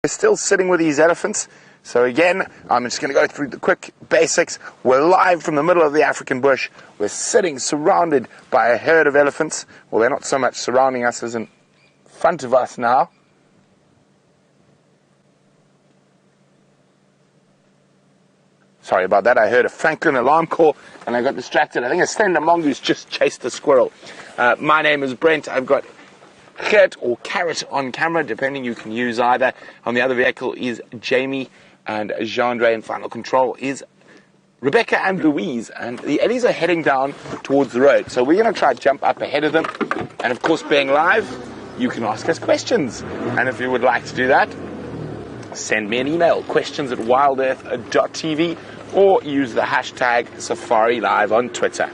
We're still sitting with these elephants. So again, I'm just going to go through the quick basics. We're live from the middle of the African bush. We're sitting surrounded by a herd of elephants. Well, they're not so much surrounding us as in front of us now. Sorry about that. I heard a Franklin alarm call and I got distracted. I think a slender mongoose just chased a squirrel. My name is Brent. I've got Gert or Carrot on camera, depending, you can use either. On the other vehicle is Jamie and Jean-Andre, and final control is Rebecca and Louise. And the Ellies are heading down towards the road. So we're going to try to jump up ahead of them. And of course, being live, you can ask us questions. And if you would like to do that, send me an email, questions@WildEarthTV, or use the hashtag SafariLive on Twitter.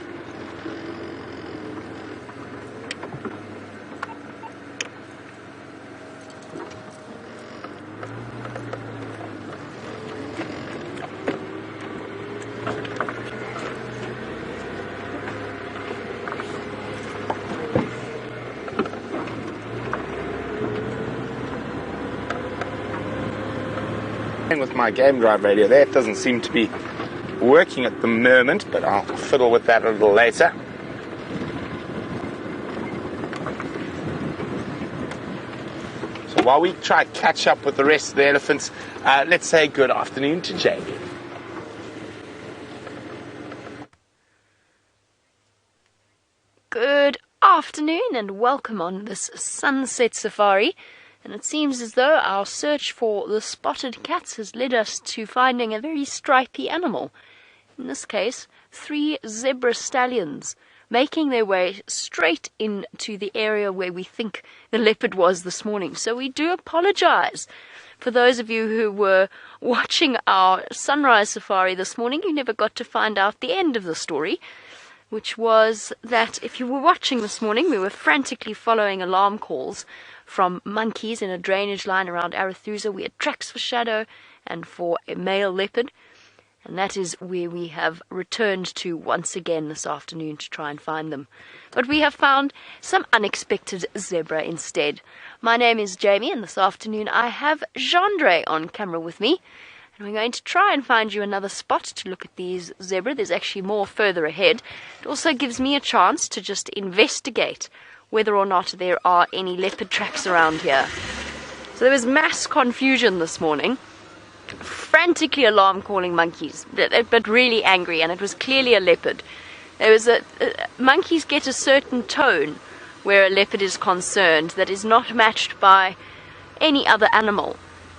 With my game drive radio there, it doesn't seem to be working at the moment, but I'll fiddle with that a little later. So while we try to catch up with the rest of the elephants, let's say good afternoon to Jamie. Good afternoon and welcome on this sunset safari. And it seems as though our search for the spotted cats has led us to finding a very stripy animal. In this case, 3 zebra stallions making their way straight into the area where we think the leopard was this morning. So we do apologize for those of you who were watching our sunrise safari this morning. You never got to find out the end of the story, which was that if you were watching this morning, we were frantically following alarm calls from monkeys in a drainage line around Arathusa. We had tracks for shadow and for a male leopard, and that is where we have returned to once again this afternoon to try and find them. But we have found some unexpected zebra instead. My name is Jamie, and this afternoon I have Jean-Andre on camera with me, and we're going to try and find you another spot to look at these zebra. There's actually more further ahead. It also gives me a chance to just investigate whether or not there are any leopard tracks around here. So there was mass confusion this morning, frantically alarm calling monkeys, but really angry, and it was clearly a leopard. There was monkeys get a certain tone where a leopard is concerned that is not matched by any other animal.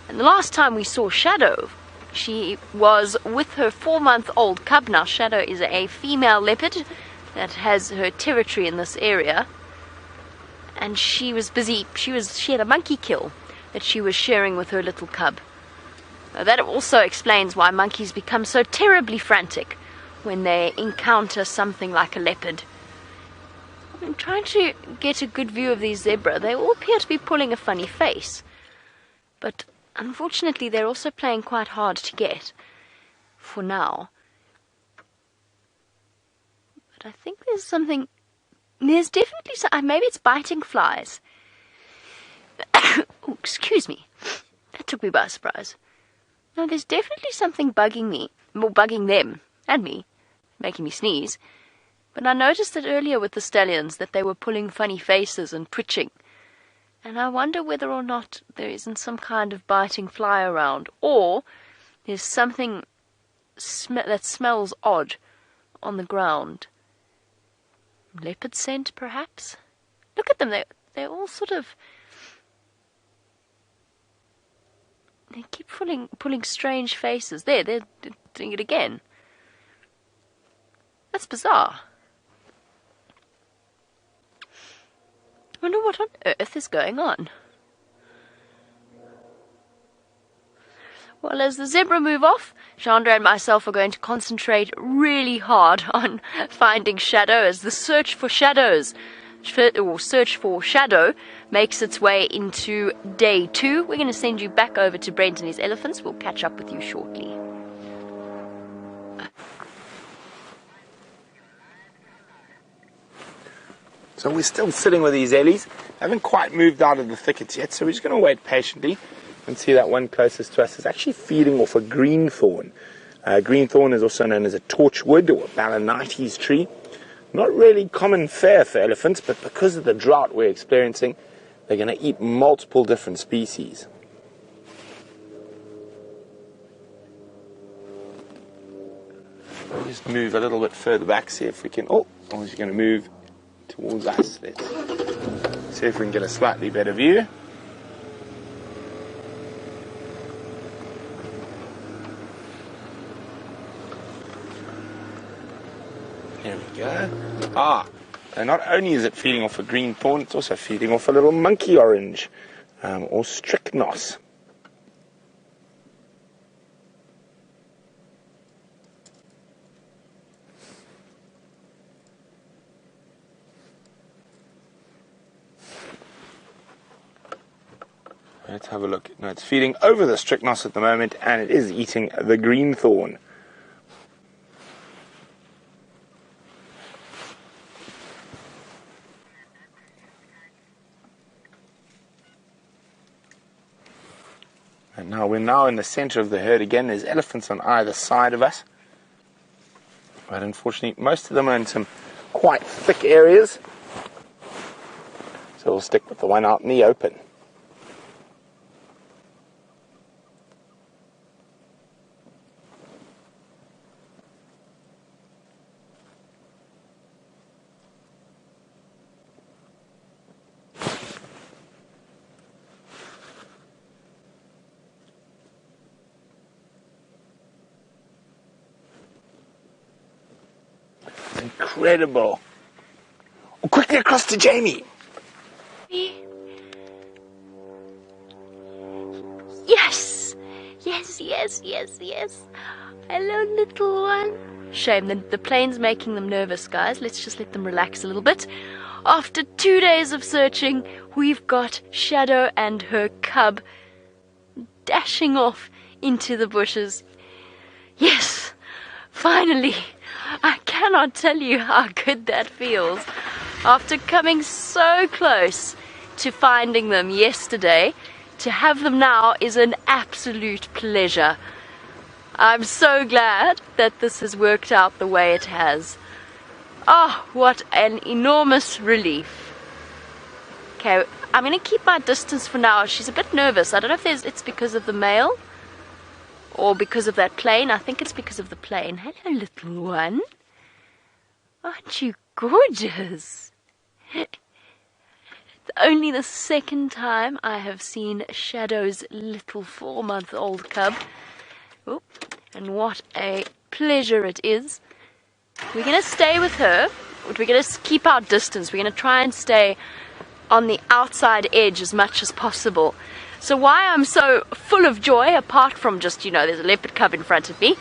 And the last time we saw Shadow, she was with her 4-month-old cub. Now Shadow is a female leopard that has her territory in this area. And she was busy, she had a monkey kill that she was sharing with her little cub. Now, that also explains why monkeys become so terribly frantic when they encounter something like a leopard. I'm trying to get a good view of these zebra. They all appear to be pulling a funny face. But unfortunately, they're also playing quite hard to get for now. But I think there's something. There's definitely some, maybe it's biting flies. Oh, excuse me. That took me by surprise. No, there's definitely something bugging me, or bugging them, and me, making me sneeze. But I noticed that earlier with the stallions that they were pulling funny faces and twitching. And I wonder whether or not there isn't some kind of biting fly around, or there's something that smells odd on the ground. Leopard scent, perhaps? Look at them, they're all sort of. They keep pulling strange faces. They're doing it again. That's bizarre. I wonder what on earth is going on. Well, as the zebra move off, Chandra and myself are going to concentrate really hard on finding Shadow as the search for shadows, or search for Shadow, makes its way into day 2. We're going to send you back over to Brent and his elephants. We'll catch up with you shortly. So we're still sitting with these ellies. Haven't quite moved out of the thickets yet, so we're just going to wait patiently. can see that one closest to us is actually feeding off a green thorn. Green thorn is also known as a torchwood or a balanites tree. Not really common fare for elephants, but because of the drought we're experiencing, they're going to eat multiple different species. We'll just move a little bit further back, see if we can... Oh, I was going to move towards us. Let's see if we can get a slightly better view. There we go. And not only is it feeding off a green thorn, it's also feeding off a little monkey orange, or strychnos. Let's have a look. No, it's feeding over the strychnos at the moment, and it is eating the green thorn. And now we're now in the center of the herd again. There's elephants on either side of us. But unfortunately, most of them are in some quite thick areas. So we'll stick with the one out in the open. Incredible. Oh, quickly across to Jamie. Yes! Yes, yes, yes, yes. Hello, little one. Shame, the plane's making them nervous, guys. Let's just let them relax a little bit. After 2 days of searching, we've got Shadow and her cub dashing off into the bushes. Yes! Finally! I cannot tell you how good that feels. After coming so close to finding them yesterday, to have them now is an absolute pleasure. I'm so glad that this has worked out the way it has. Oh, what an enormous relief. Okay, I'm going to keep my distance for now. She's a bit nervous. I don't know if it's because of the male or because of that plane. I think it's because of the plane. Hello, little one. Aren't you gorgeous? Only the second time I have seen Shadow's little 4-month-old cub. Oh, and what a pleasure it is. We're going to stay with her, but we're going to keep our distance. We're going to try and stay on the outside edge as much as possible. So why I'm so full of joy, apart from just, there's a leopard cub in front of me,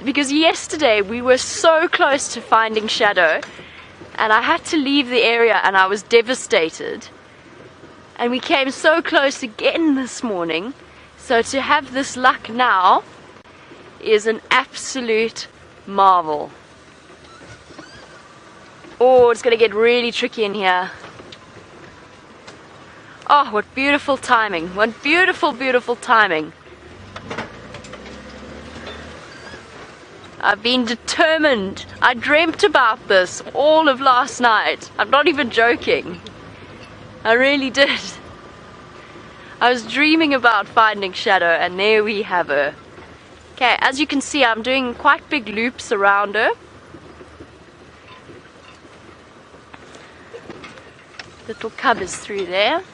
because yesterday we were so close to finding Shadow, and I had to leave the area and I was devastated. And we came so close again this morning, so to have this luck now is an absolute marvel. Oh, it's going to get really tricky in here. Oh, what beautiful timing. What beautiful, beautiful timing. I've been determined. I dreamt about this all of last night. I'm not even joking. I really did. I was dreaming about finding Shadow, and there we have her. Okay, as you can see, I'm doing quite big loops around her. Little cub is through there.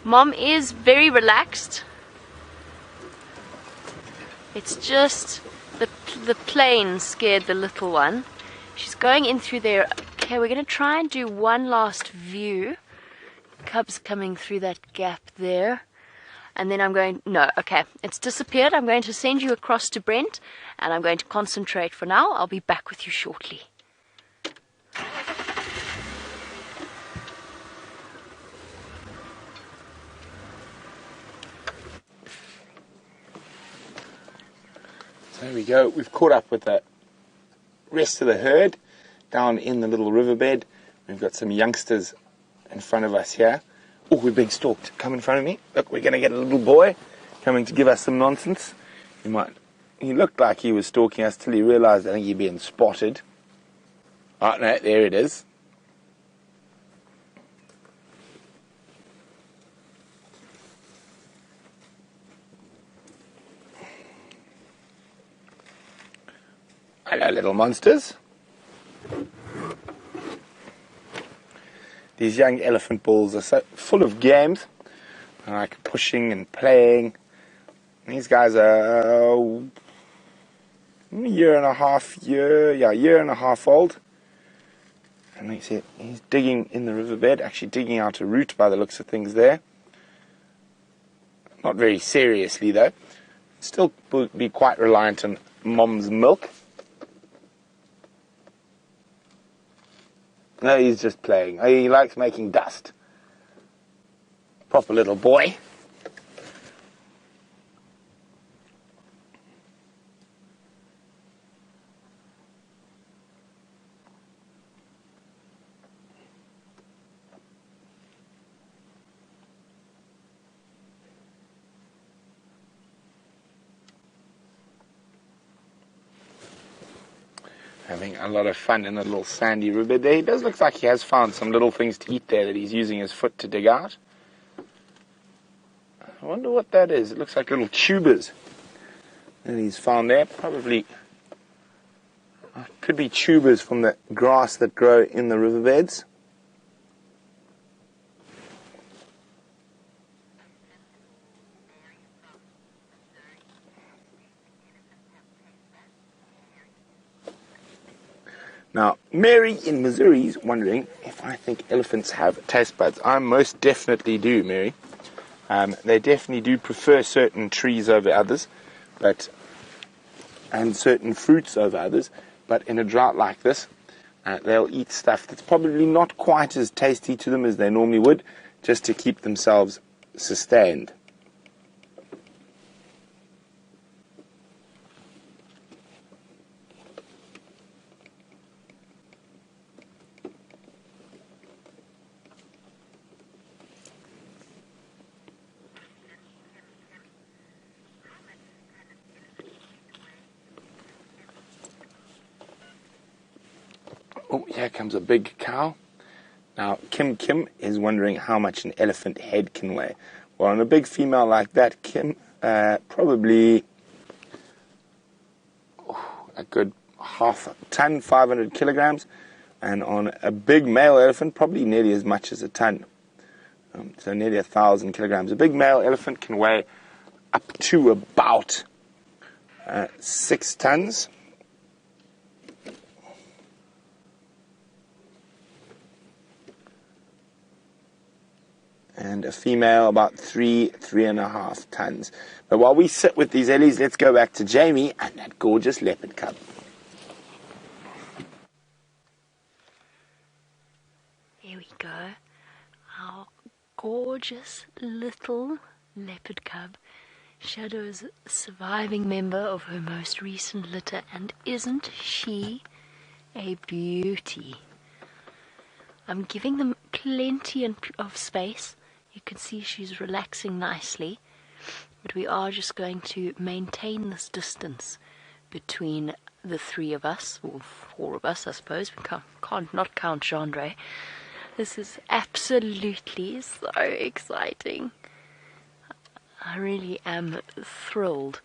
Mom is very relaxed. It's just the plane scared the little one. She's going in through there. Okay, we're going to try and do one last view. Cub's coming through that gap there. And then I'm going... No, okay, it's disappeared. I'm going to send you across to Brent, and I'm going to concentrate for now. I'll be back with you shortly. There we go. We've caught up with the rest of the herd down in the little riverbed. We've got some youngsters in front of us here. Oh, we're being stalked. Come in front of me. Look, we're going to get a little boy coming to give us some nonsense. He looked like he was stalking us till he realized, I think, he'd been spotted. Oh, no, there it is. Hello, little monsters. These young elephant bulls are so full of games. I like pushing and playing. These guys are year and a half old. And you see he's digging in the riverbed, actually digging out a root by the looks of things there. Not very seriously though. Still be quite reliant on mom's milk. No, he's just playing. He likes making dust. Proper little boy. Having a lot of fun in a little sandy riverbed there. He does look like he has found some little things to eat there that he's using his foot to dig out. I wonder what that is. It looks like little tubers that he's found there. Probably could be tubers from the grass that grow in the riverbeds. Now, Mary in Missouri is wondering if I think elephants have taste buds. I most definitely do, Mary. They definitely do prefer certain trees over others, and certain fruits over others. But in a drought like this, they'll eat stuff that's probably not quite as tasty to them as they normally would, just to keep themselves sustained. Oh, here comes a big cow. Now, Kim is wondering how much an elephant head can weigh. Well, on a big female like that, Kim, probably a good half a ton, 500 kilograms. And on a big male elephant, probably nearly as much as a ton. So nearly 1,000 kilograms. A big male elephant can weigh up to about 6 tons. And a female about 3.5 tons. But while we sit with these ellies, let's go back to Jamie and that gorgeous leopard cub. Here we go. Our gorgeous little leopard cub. Shadow is a surviving member of her most recent litter, and isn't she a beauty? I'm giving them plenty of space. You can see she's relaxing nicely, but we are just going to maintain this distance between the three of us, or 4 of us, I suppose. We can't not count Jeandre. This is absolutely so exciting. I really am thrilled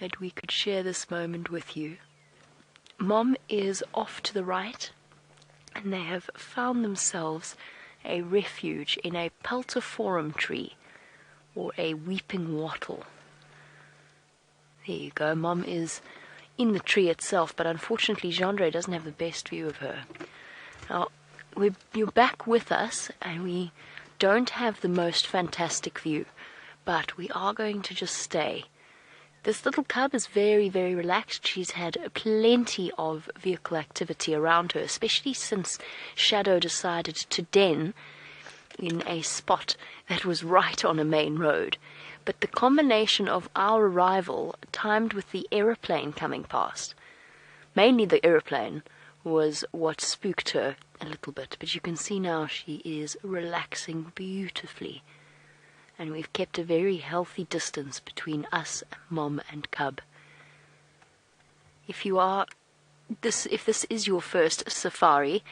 that we could share this moment with you. Mom is off to the right, and they have found themselves a refuge in a peltiforum tree, or a weeping wattle. There you go. Mom is in the tree itself, but unfortunately Jeandre doesn't have the best view of her. Now, you're back with us, and we don't have the most fantastic view, but we are going to just stay. This little cub is very, very relaxed. She's had plenty of vehicle activity around her, especially since Shadow decided to den in a spot that was right on a main road. But the combination of our arrival, timed with the aeroplane coming past, mainly the aeroplane, was what spooked her a little bit. But you can see now she is relaxing beautifully. And we've kept a very healthy distance between us, mom and cub. If this is your first safari,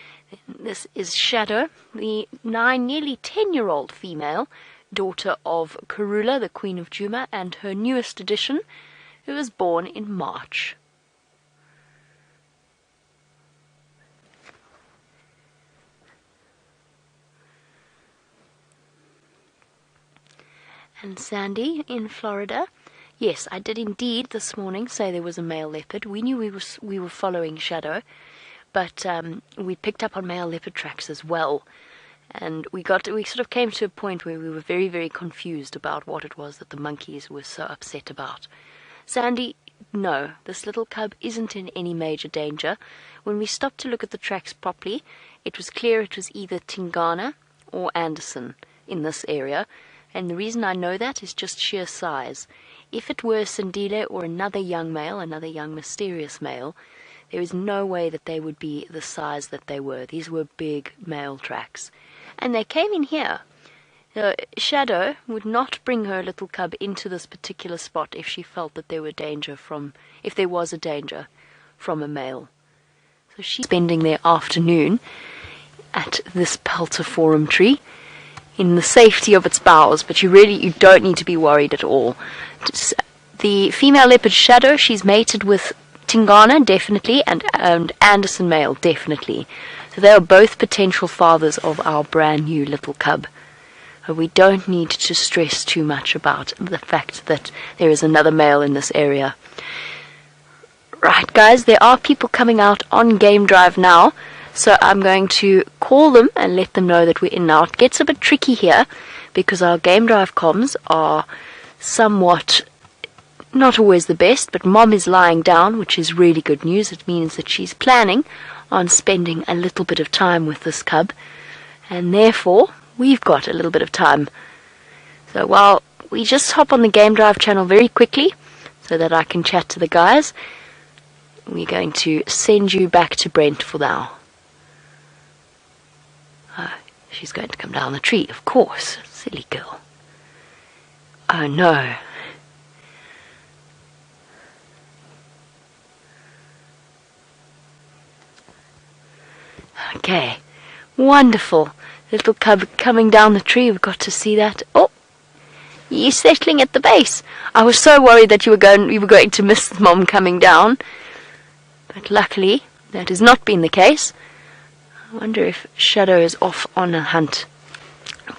this is Shadow, the 9, nearly 10-year-old female, daughter of Karula, the Queen of Djuma, and her newest addition, who was born in March. And Sandy in Florida. Yes, I did indeed this morning say there was a male leopard. We knew we were following Shadow, but we picked up on male leopard tracks as well. And we sort of came to a point where we were very, very confused about what it was that the monkeys were so upset about. Sandy, no, this little cub isn't in any major danger. When we stopped to look at the tracks properly, it was clear it was either Tingana or Anderson in this area. And the reason I know that is just sheer size. If it were Sandile or another young male, another young mysterious male, there is no way that they would be the size that they were. These were big male tracks. And they came in here. Shadow would not bring her little cub into this particular spot if she felt that there was a danger from a male. So she's spending their afternoon at this peltiforum tree, in the safety of its boughs, but you don't need to be worried at all. The female leopard Shadow, she's mated with Tingana, definitely, and Anderson male, definitely. So they are both potential fathers of our brand new little cub. We don't need to stress too much about the fact that there is another male in this area. Right, guys, there are people coming out on game drive now. So I'm going to call them and let them know that we're in now. It gets a bit tricky here because our game drive comms are somewhat not always the best, but Mom is lying down, which is really good news. It means that she's planning on spending a little bit of time with this cub, and therefore we've got a little bit of time. So while we just hop on the game drive channel very quickly so that I can chat to the guys, we're going to send you back to Brent for now. She's going to come down the tree, of course. Silly girl. Oh no. Okay. Wonderful. Little cub coming down the tree. We've got to see that. Oh, you're settling at the base. I was so worried that you were going to miss Mom coming down. But luckily, that has not been the case. I wonder if Shadow is off on a hunt.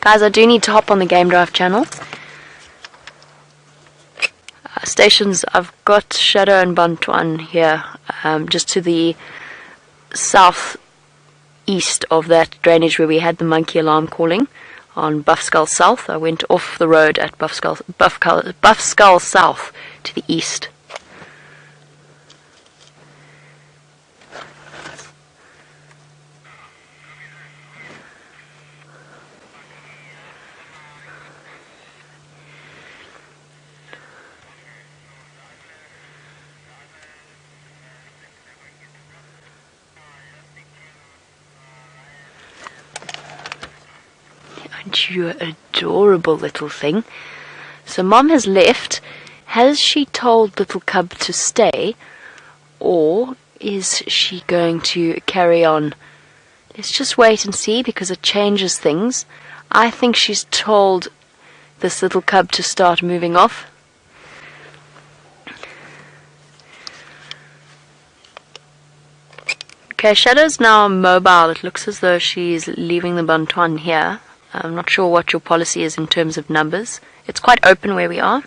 Guys, I do need to hop on the game drive channel. Stations, I've got Shadow and Bantuan here, just to the southeast of that drainage where we had the monkey alarm calling on Buff Skull South. I went off the road at Buff Skull South to the east. Aren't you an adorable little thing? So Mom has left. Has she told little cub to stay, or is she going to carry on? Let's just wait and see, because it changes things. I think she's told this little cub to start moving off. Okay, Shadow's now mobile. It looks as though she's leaving the Bantuan here. I'm not sure what your policy is in terms of numbers. It's quite open where we are.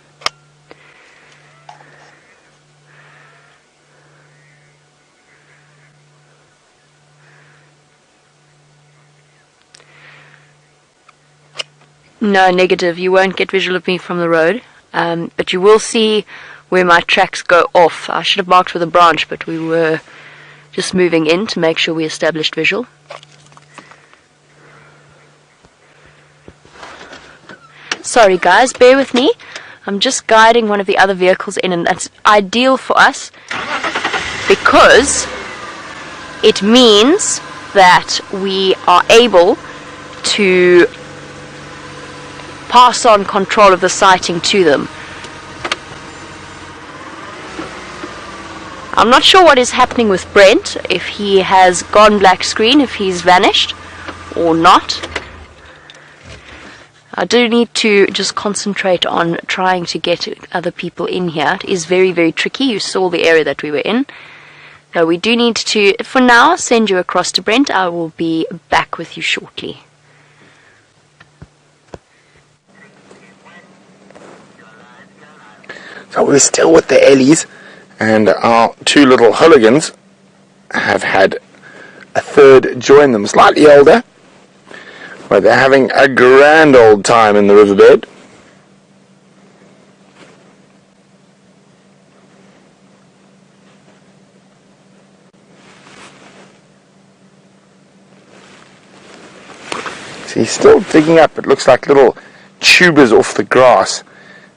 No, negative. You won't get visual of me from the road. But you will see where my tracks go off. I should have marked with a branch, but we were just moving in to make sure we established visual. Sorry guys, bear with me. I'm just guiding one of the other vehicles in, and that's ideal for us because it means that we are able to pass on control of the sighting to them. I'm not sure what is happening with Brent, if he has gone black screen, if he's vanished or not. I do need to just concentrate on trying to get other people in here. It is very, very tricky. You saw the area that we were in. So we do need to, for now, send you across to Brent. I will be back with you shortly. So we're still with the Ellies, and our two little hooligans have had a third join them, slightly older, but they're having a grand old time in the riverbed. So he's still digging up, it looks like little tubers off the grass.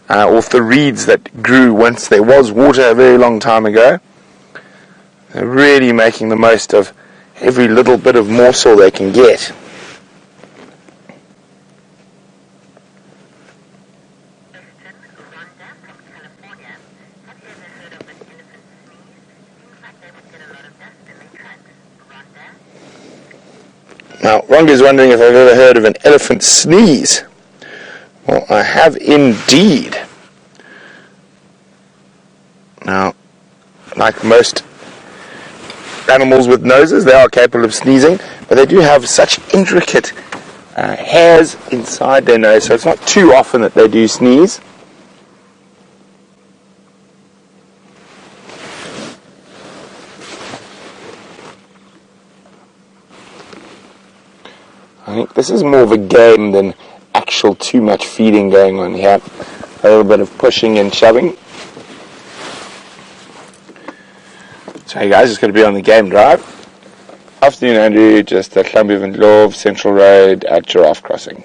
Off the reeds that grew once there was water a very long time ago. They're really making the most of every little bit of morsel they can get. Now, Ronga's wondering if I've ever heard of an elephant sneeze. Well, I have indeed. Now, like most animals with noses, they are capable of sneezing, but they do have such intricate hairs inside their nose, so it's not too often that they do sneeze. I think this is more of a game than actual too much feeding going on here. A little bit of pushing and shoving. So hey guys, it's going to be on the game drive. Afternoon Andrew, just at Columbia and Love, Central Road at Giraffe Crossing.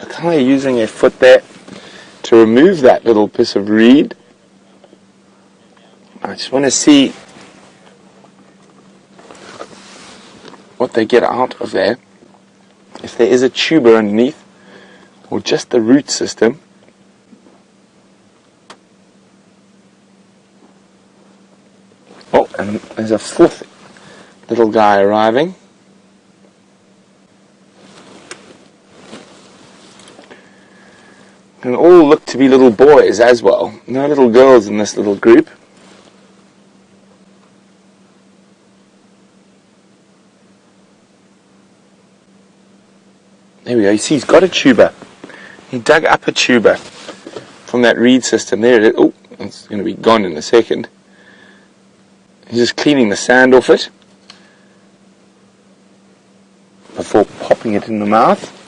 Kind of using a foot there to remove that little piece of reed. I just want to see what they get out of there. If there is a tuber underneath or just the root system. Oh, and there's a fourth little guy arriving. And all look to be little boys as well. No little girls in this little group. There we go. You see, he's got a tuber. He dug up a tuber from that reed system. There it is. Oh, it's going to be gone in a second. He's just cleaning the sand off it before popping it in the mouth.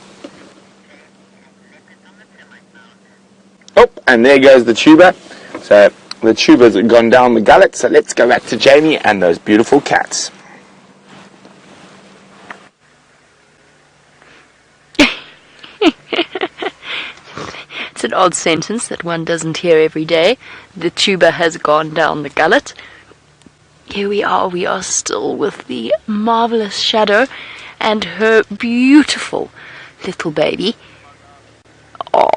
Oh, and there goes the tuber. So the tubers have gone down the gullet. So let's go back to Jamie and those beautiful cats. It's an odd sentence that one doesn't hear every day. The tuber has gone down the gullet. Here we are still with the marvelous Shadow and her beautiful little baby. Oh,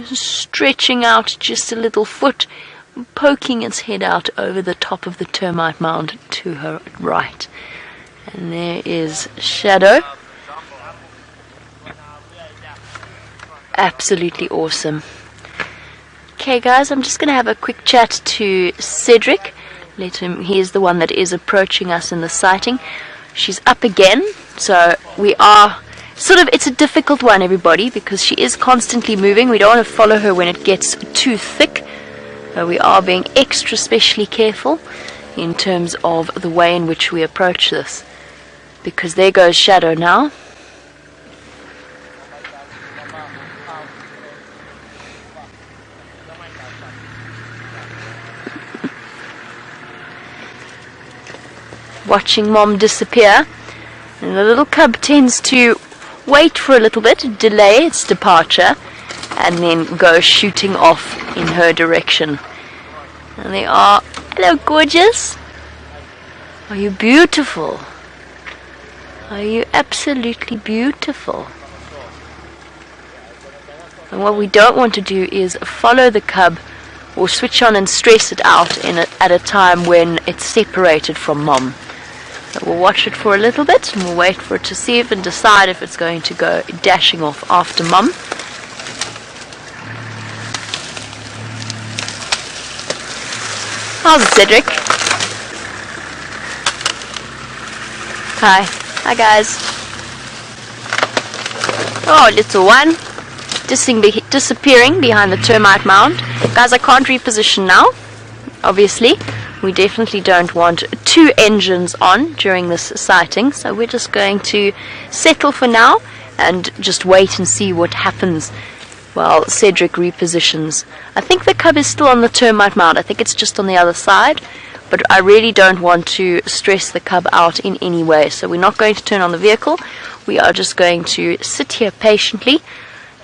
stretching out just a little foot, poking its head out over the top of the termite mound to her right. And there is Shadow. Absolutely awesome. Okay guys, I'm just going to have a quick chat to Cedric. He is the one that is approaching us in the sighting. She's up again, so we are it's a difficult one, everybody, because she is constantly moving. We don't want to follow her when it gets too thick. We are being extra specially careful in terms of the way in which we approach this, because there goes Shadow now. watching Mom disappear. And the little cub tends to wait for a little bit, delay its departure, and then go shooting off in her direction. And they are, hello gorgeous. Are you beautiful? Are you absolutely beautiful? And what we don't want to do is follow the cub or switch on and stress it out at a time when it's separated from Mom. So we'll watch it for a little bit and we'll wait for it to see if and decide if it's going to go dashing off after Mom. How's it, Cedric? Hi. Hi, guys. Oh, little one. Disappearing behind the termite mound. Guys, I can't reposition now. Obviously, we definitely don't want 2 engines on during this sighting, so we're just going to settle for now and just wait and see what happens while Cedric repositions. I think the cub is still on the termite mound. I think it's just on the other side, but I really don't want to stress the cub out in any way, so we're not going to turn on the vehicle. We are just going to sit here patiently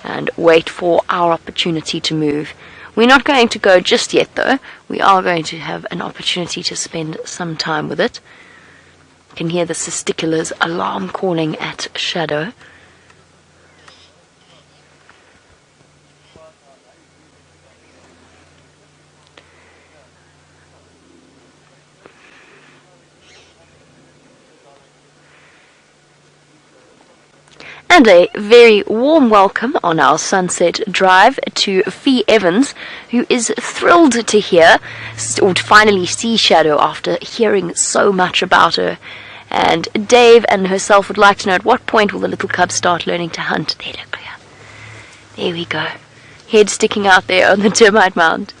and wait for our opportunity to move. We're not going to go just yet though. We are going to have an opportunity to spend some time with it. You can hear the Sesticular's alarm calling at Shadow. And a very warm welcome on our sunset drive to Fee Evans, who is thrilled to hear or to finally see Shadow after hearing so much about her. And Dave and herself would like to know, at what point will the little cub start learning to hunt? There, look, there we go. Head sticking out there on the termite mound,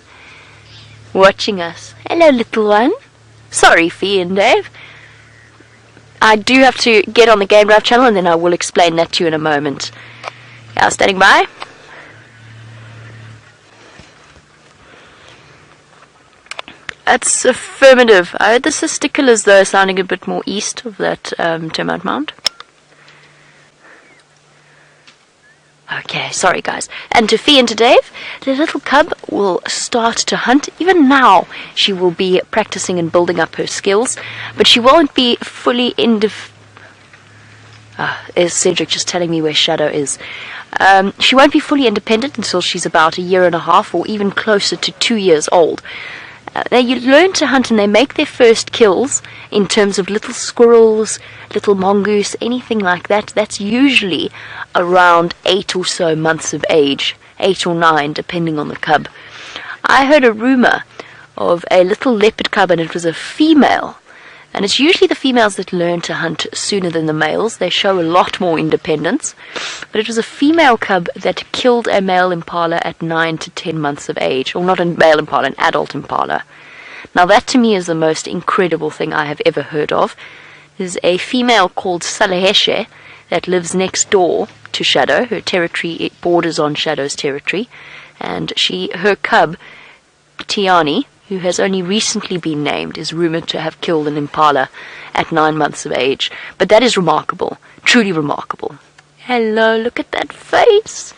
watching us. Hello, little one. Sorry, Fee and Dave. I do have to get on the Game Drive channel and then I will explain that to you in a moment. Yeah, standing by. That's affirmative. I heard the Sesticulars though sounding a bit more east of that termite mound. Okay, sorry guys. And to Fee and to Dave, the little cub will start to hunt. Even now, she will be practicing and building up her skills, but she won't be fully is Cedric just telling me where Shadow is? She won't be fully independent until she's about 1.5 years or even closer to 2 years old. They learn to hunt and they make their first kills in terms of little squirrels, little mongoose, anything like that. That's usually around 8 or so months of age, 8 or 9 depending on the cub. I heard a rumor of a little leopard cub and it was a female. And it's usually the females that learn to hunt sooner than the males. They show a lot more independence. But it was a female cub that killed a male impala at 9 to 10 months of age. Or not a male impala, an adult impala. Now that to me is the most incredible thing I have ever heard of. There's a female called Salaheshe that lives next door to Shadow. Her territory borders on Shadow's territory. And her cub, Tiani, who has only recently been named, is rumored to have killed an impala at 9 months of age. But that is remarkable, truly remarkable. Hello, look at that face.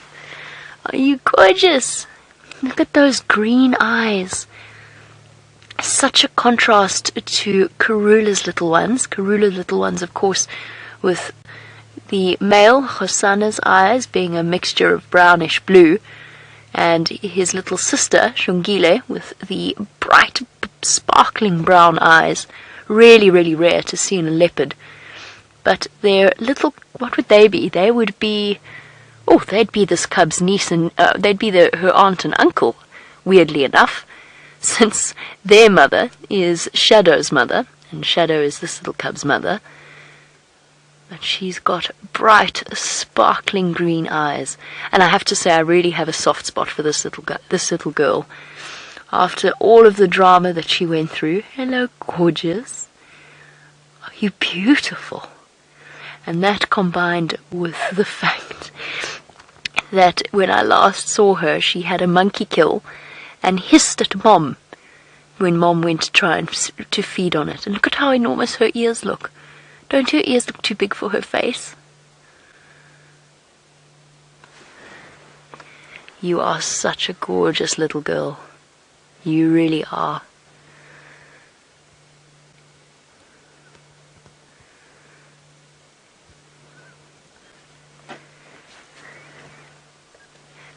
Are you gorgeous? Look at those green eyes. Such a contrast to Karula's little ones. Karula's little ones, of course, with the male Hosana's eyes being a mixture of brownish blue, and his little sister, Shungile, with the bright, sparkling brown eyes. Really, really rare to see in a leopard. But their little, what would they be? They would be, they'd be this cub's niece and, they'd be her aunt and uncle, weirdly enough, since their mother is Shadow's mother, and Shadow is this little cub's mother. But she's got bright, sparkling green eyes. And I have to say, I really have a soft spot for this little girl. After all of the drama that she went through. Hello, gorgeous. Are you beautiful? And that combined with the fact that when I last saw her, she had a monkey kill and hissed at Mom when Mom went to try and to feed on it. And look at how enormous her ears look. Don't her ears look too big for her face? You are such a gorgeous little girl. You really are.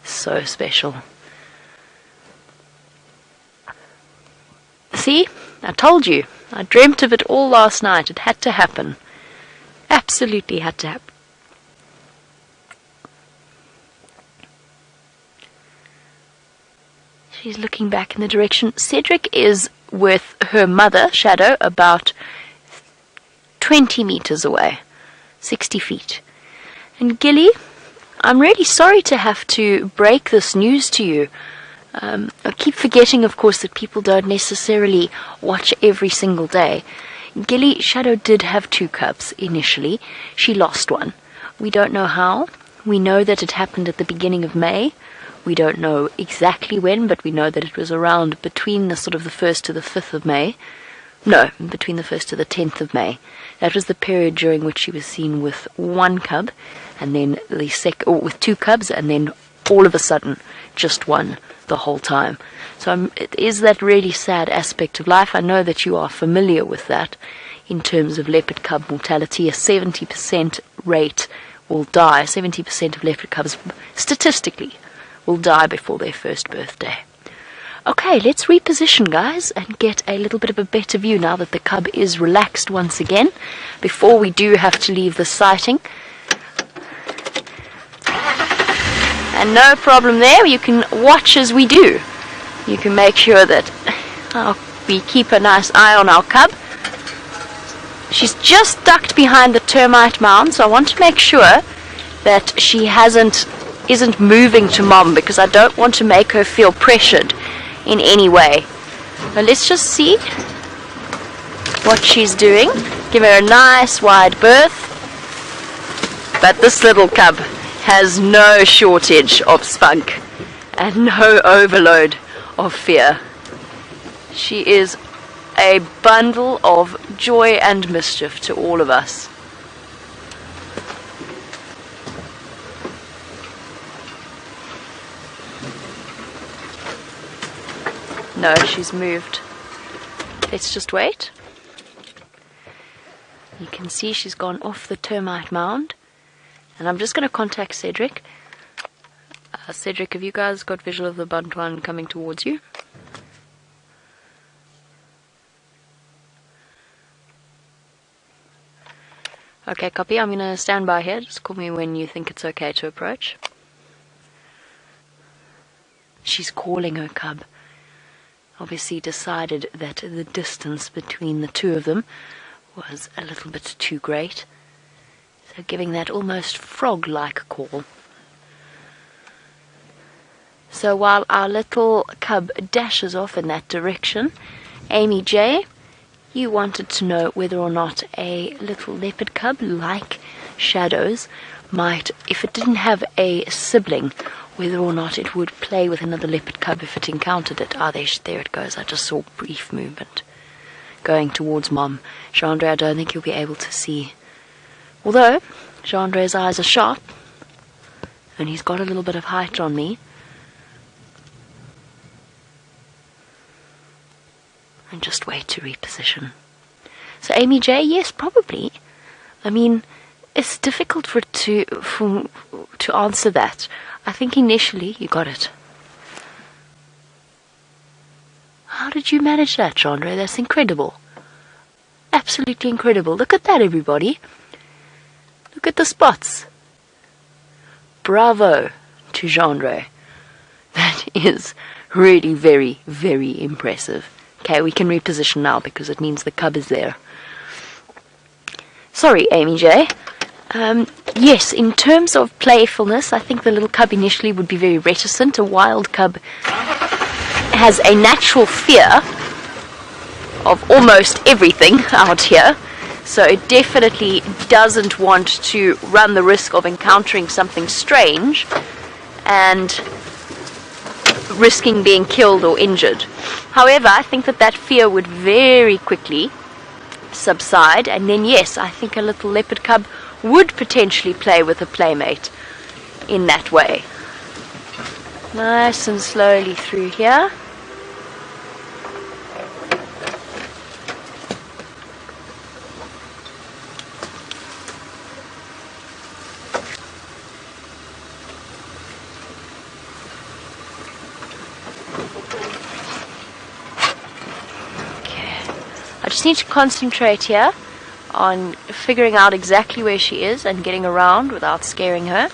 So special. See? I told you. I dreamt of it all last night. It had to happen. Absolutely had to happen. She's looking back in the direction. Cedric is with her mother, Shadow, about 20 meters away. 60 feet. And Gilly, I'm really sorry to have to break this news to you. I keep forgetting, of course, that people don't necessarily watch every single day. Gilly, Shadow did have 2 cubs initially. She lost one. We don't know how. We know that it happened at the beginning of May. We don't know exactly when, but we know that it was around between the sort of the 1st to the 5th of May. No, between the 1st to the 10th of May. That was the period during which she was seen with 1 cub, and then with 2 cubs, and then all of a sudden, just 1 the whole time. So it is that really sad aspect of life. I know that you are familiar with that in terms of leopard cub mortality. A 70% rate will die. 70% of leopard cubs, statistically, will die before their first birthday. Okay, let's reposition, guys, and get a little bit of a better view now that the cub is relaxed once again, before we do have to leave the sighting. And no problem there, you can watch as we do. You can make sure that we keep a nice eye on our cub. She's just ducked behind the termite mound, so I want to make sure that she isn't moving to Mom, because I don't want to make her feel pressured in any way. But let's just see what she's doing. Give her a nice wide berth. But this little cub has no shortage of spunk and no overload of fear. She is a bundle of joy and mischief to all of us. No, she's moved. Let's just wait. You can see she's gone off the termite mound. And I'm just going to contact Cedric. Cedric, have you guys got visual of the Bantuan coming towards you? Okay, copy. I'm going to stand by here. Just call me when you think it's okay to approach. She's calling her cub. Obviously decided that the distance between the 2 of them was a little bit too great. So giving that almost frog-like call. So while our little cub dashes off in that direction, Amy J, you wanted to know whether or not a little leopard cub like Shadow's might, if it didn't have a sibling, whether or not it would play with another leopard cub if it encountered it. There it goes. I just saw brief movement going towards Mom. Chandra, I don't think you'll be able to see. Although, Chandra's eyes are sharp, and he's got a little bit of height on me. And just wait to reposition. So Amy J, yes, probably. I mean, it's difficult to answer that. I think initially you got it. How did you manage that, Chandra? That's incredible. Absolutely incredible. Look at that, everybody. Look at the spots. Bravo to Chandra. That is really very, very impressive. Okay, we can reposition now because it means the cub is there. Sorry, Amy J. Yes, in terms of playfulness, I think the little cub initially would be very reticent. A wild cub has a natural fear of almost everything out here. So it definitely doesn't want to run the risk of encountering something strange and risking being killed or injured. However, I think that fear would very quickly subside, and then yes, I think a little leopard cub would potentially play with a playmate in that way. Nice and slowly through here. I just need to concentrate here on figuring out exactly where she is and getting around without scaring her.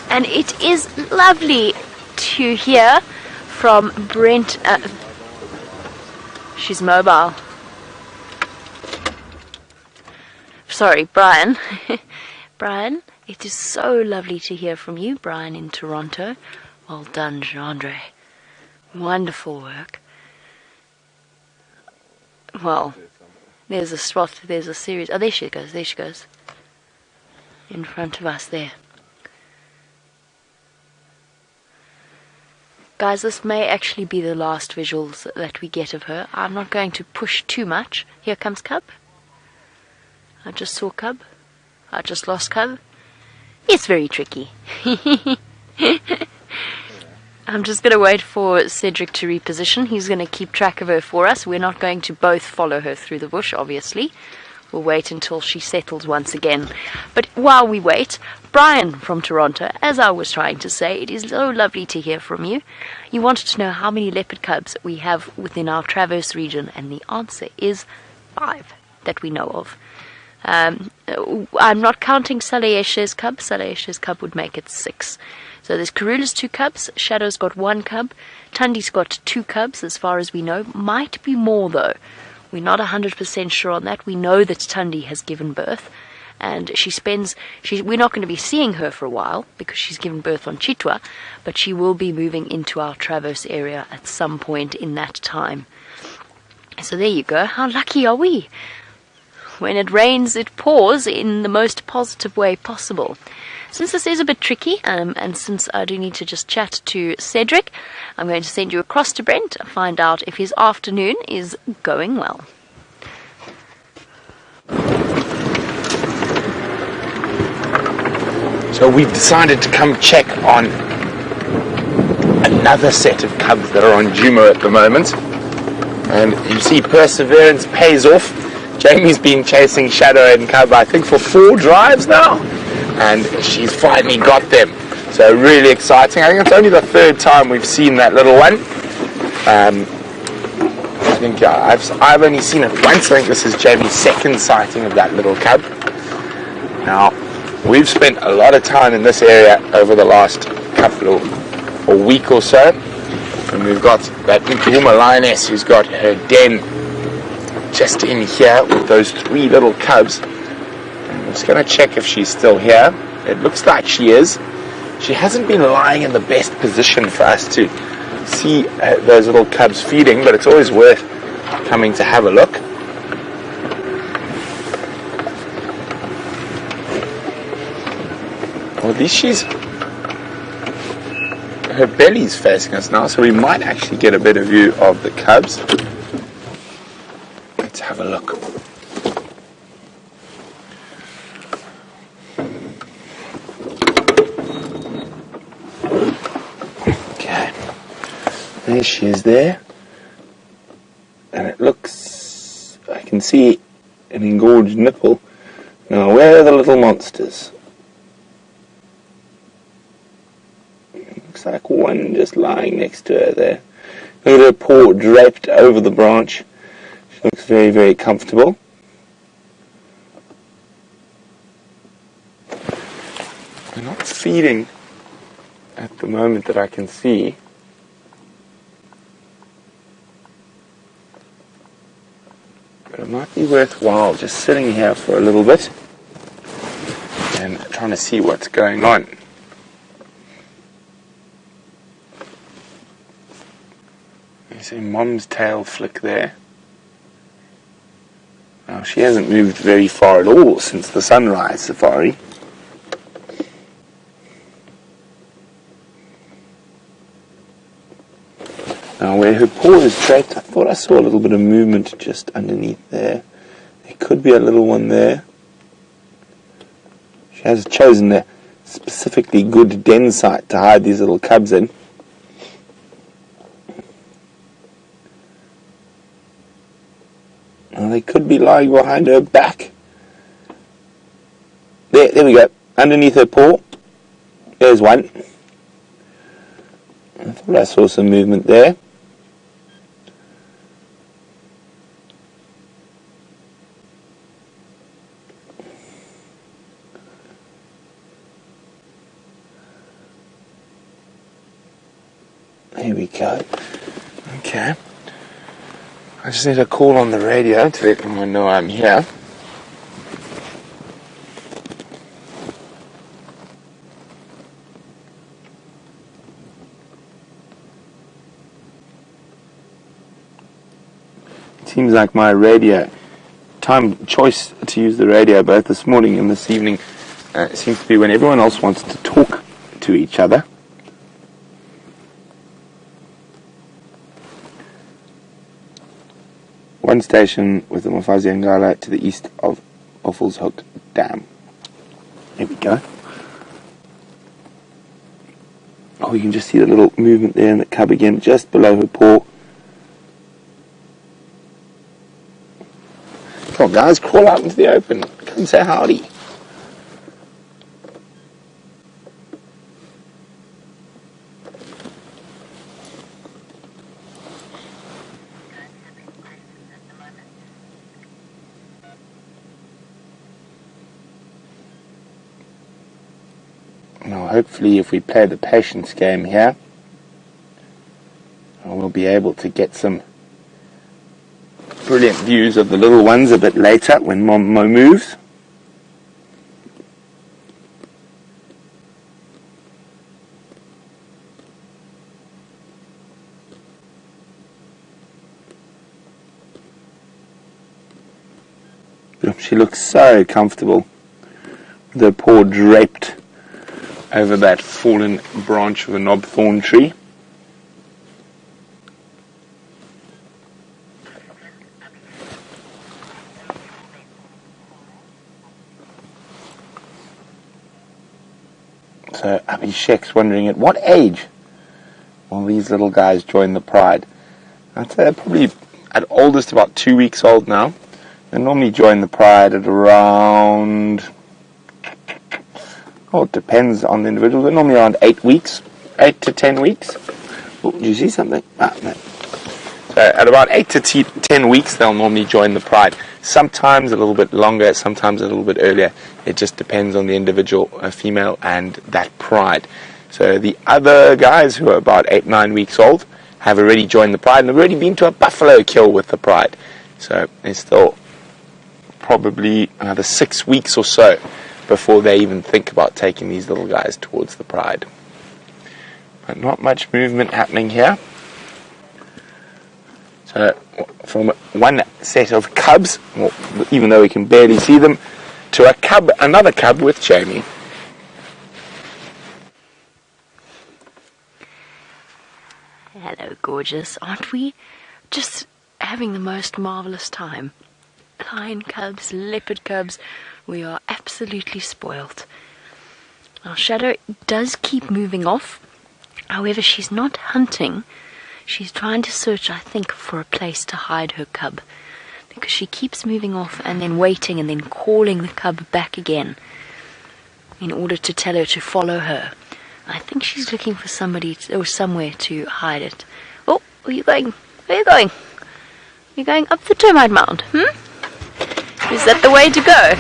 And it is lovely to hear from Brent. She's mobile. Sorry, Brian. Brian, it is so lovely to hear from you, Brian, in Toronto. Well done, Jean-Andre. Wonderful work. Well, there's a spot, there's a series. Oh, there she goes, there she goes. In front of us there. Guys, this may actually be the last visuals that we get of her. I'm not going to push too much. Here comes Cub. I just saw Cub. I just lost Cub. It's very tricky. I'm just going to wait for Cedric to reposition. He's going to keep track of her for us. We're not going to both follow her through the bush, obviously. We'll wait until she settles once again. But while we wait, Brian from Toronto, as I was trying to say, it is so lovely to hear from you. You wanted to know how many leopard cubs we have within our Traverse region, and the answer is 5 that we know of. I'm not counting Saleyeshe's cub. Saleyeshe's cub would make it 6. So there's Karula's 2 cubs, Shadow's got 1 cub, Tundi's got 2 cubs as far as we know. Might be more though. We're not 100% sure on that. We know that Tundi has given birth, and we're not going to be seeing her for a while because she's given birth on Cheetah, but she will be moving into our Traverse area at some point in that time. So there you go. How lucky are we? When it rains, it pours in the most positive way possible. Since this is a bit tricky, and since I do need to just chat to Cedric, I'm going to send you across to Brent and find out if his afternoon is going well. So we've decided to come check on another set of cubs that are on Djuma at the moment. And you see, perseverance pays off. Jamie's been chasing Shadow and Cub, I think, for 4 drives now, and she's finally got them. So really exciting. I think it's only the 3rd time we've seen that little one. I think I've only seen it once. I think this is Jamie's 2nd sighting of that little cub. Now, we've spent a lot of time in this area over the last a week or so, and we've got that Djuma lioness who's got her den just in here with those 3 little cubs. I'm just going to check if she's still here. It looks like she is. She hasn't been lying in the best position for us to see those little cubs feeding, but it's always worth coming to have a look. Well, at least her belly's facing us now, so we might actually get a better view of the cubs. Let's have a look. Okay, there she is there, and it looks, I can see an engorged nipple. Now, where are the little monsters? Looks like one just lying next to her there. Look at her paw draped over the branch. She looks very, very comfortable. They're not feeding at the moment that I can see. But it might be worthwhile just sitting here for a little bit and trying to see what's going on. There's a mom's tail flick there. Now, she hasn't moved very far at all since the sunrise safari. Now, where her paw is draped, I thought I saw a little bit of movement just underneath there. There could be a little one there. She has chosen a specifically good den site to hide these little cubs in. Now, they could be lying behind her back. There we go. Underneath her paw. There's one. I thought I saw some movement there. Here we go. Okay. I just need to call on the radio to let everyone know I'm here. It seems like my radio choice to use the radio both this morning and this evening seems to be when everyone else wants to talk to each other. One station with the Mafazi Ngala to the east of Offelshoek Dam. There we go. Oh, you can just see the little movement there in the cub again, just below her paw. Come on, guys, crawl out into the open. Come say howdy. Now, hopefully, if we play the patience game here, we'll be able to get some brilliant views of the little ones a bit later when Momo moves. She looks so comfortable with her paw draped over that fallen branch of a knobthorn tree. So Abhishek's wondering at what age will these little guys join the pride? I'd say they're probably at oldest about 2 weeks old now. They normally join the pride at around, it depends on the individual. They're normally around 8 weeks, 8 to 10 weeks. Oh, did you see something? No. So at about 8 to 10 weeks, they'll normally join the pride. Sometimes a little bit longer, sometimes a little bit earlier. It just depends on the individual female and that pride. So the other guys who are about 8-9 weeks old have already joined the pride and have already been to a buffalo kill with the pride. So there's still probably another 6 weeks or so before they even think about taking these little guys towards the pride. But not much movement happening here. So from one set of cubs, well, even though we can barely see them, to another cub with Jamie. Hello, gorgeous. Aren't we just having the most marvelous time? Lion cubs, leopard cubs, we are absolutely spoilt. Our Shadow does keep moving off. However, she's not hunting. She's trying to search, I think, for a place to hide her cub. Because she keeps moving off and then waiting and then calling the cub back again in order to tell her to follow her. I think she's looking for somebody or somewhere to hide it. Oh, where are you going? Where are you going? You're going up the termite mound, Is that the way to go?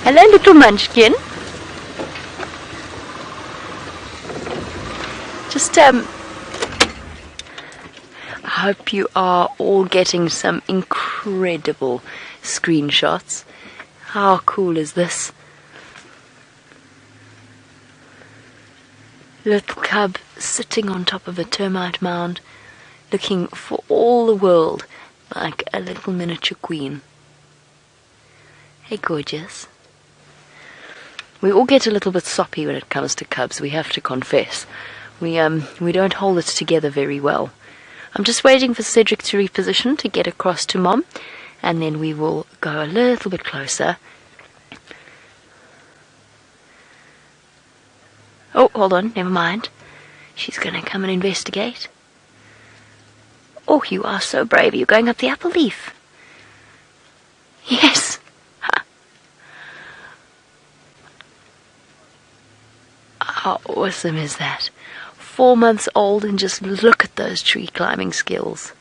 Hello, little munchkin. Just, I hope you are all getting some incredible screenshots. How cool is this? little cub sitting on top of a termite mound, looking for all the world like a little miniature queen. Hey, gorgeous. We all get a little bit soppy when it comes to cubs, we have to confess. We don't hold it together very well. I'm just waiting for Cedric to reposition to get across to Mom, and then we will go a little bit closer. Oh, hold on, never mind. She's going to come and investigate. Oh, you are so brave. You're going up the apple leaf. Yes. How awesome is that? 4 months old, and just look at those tree climbing skills.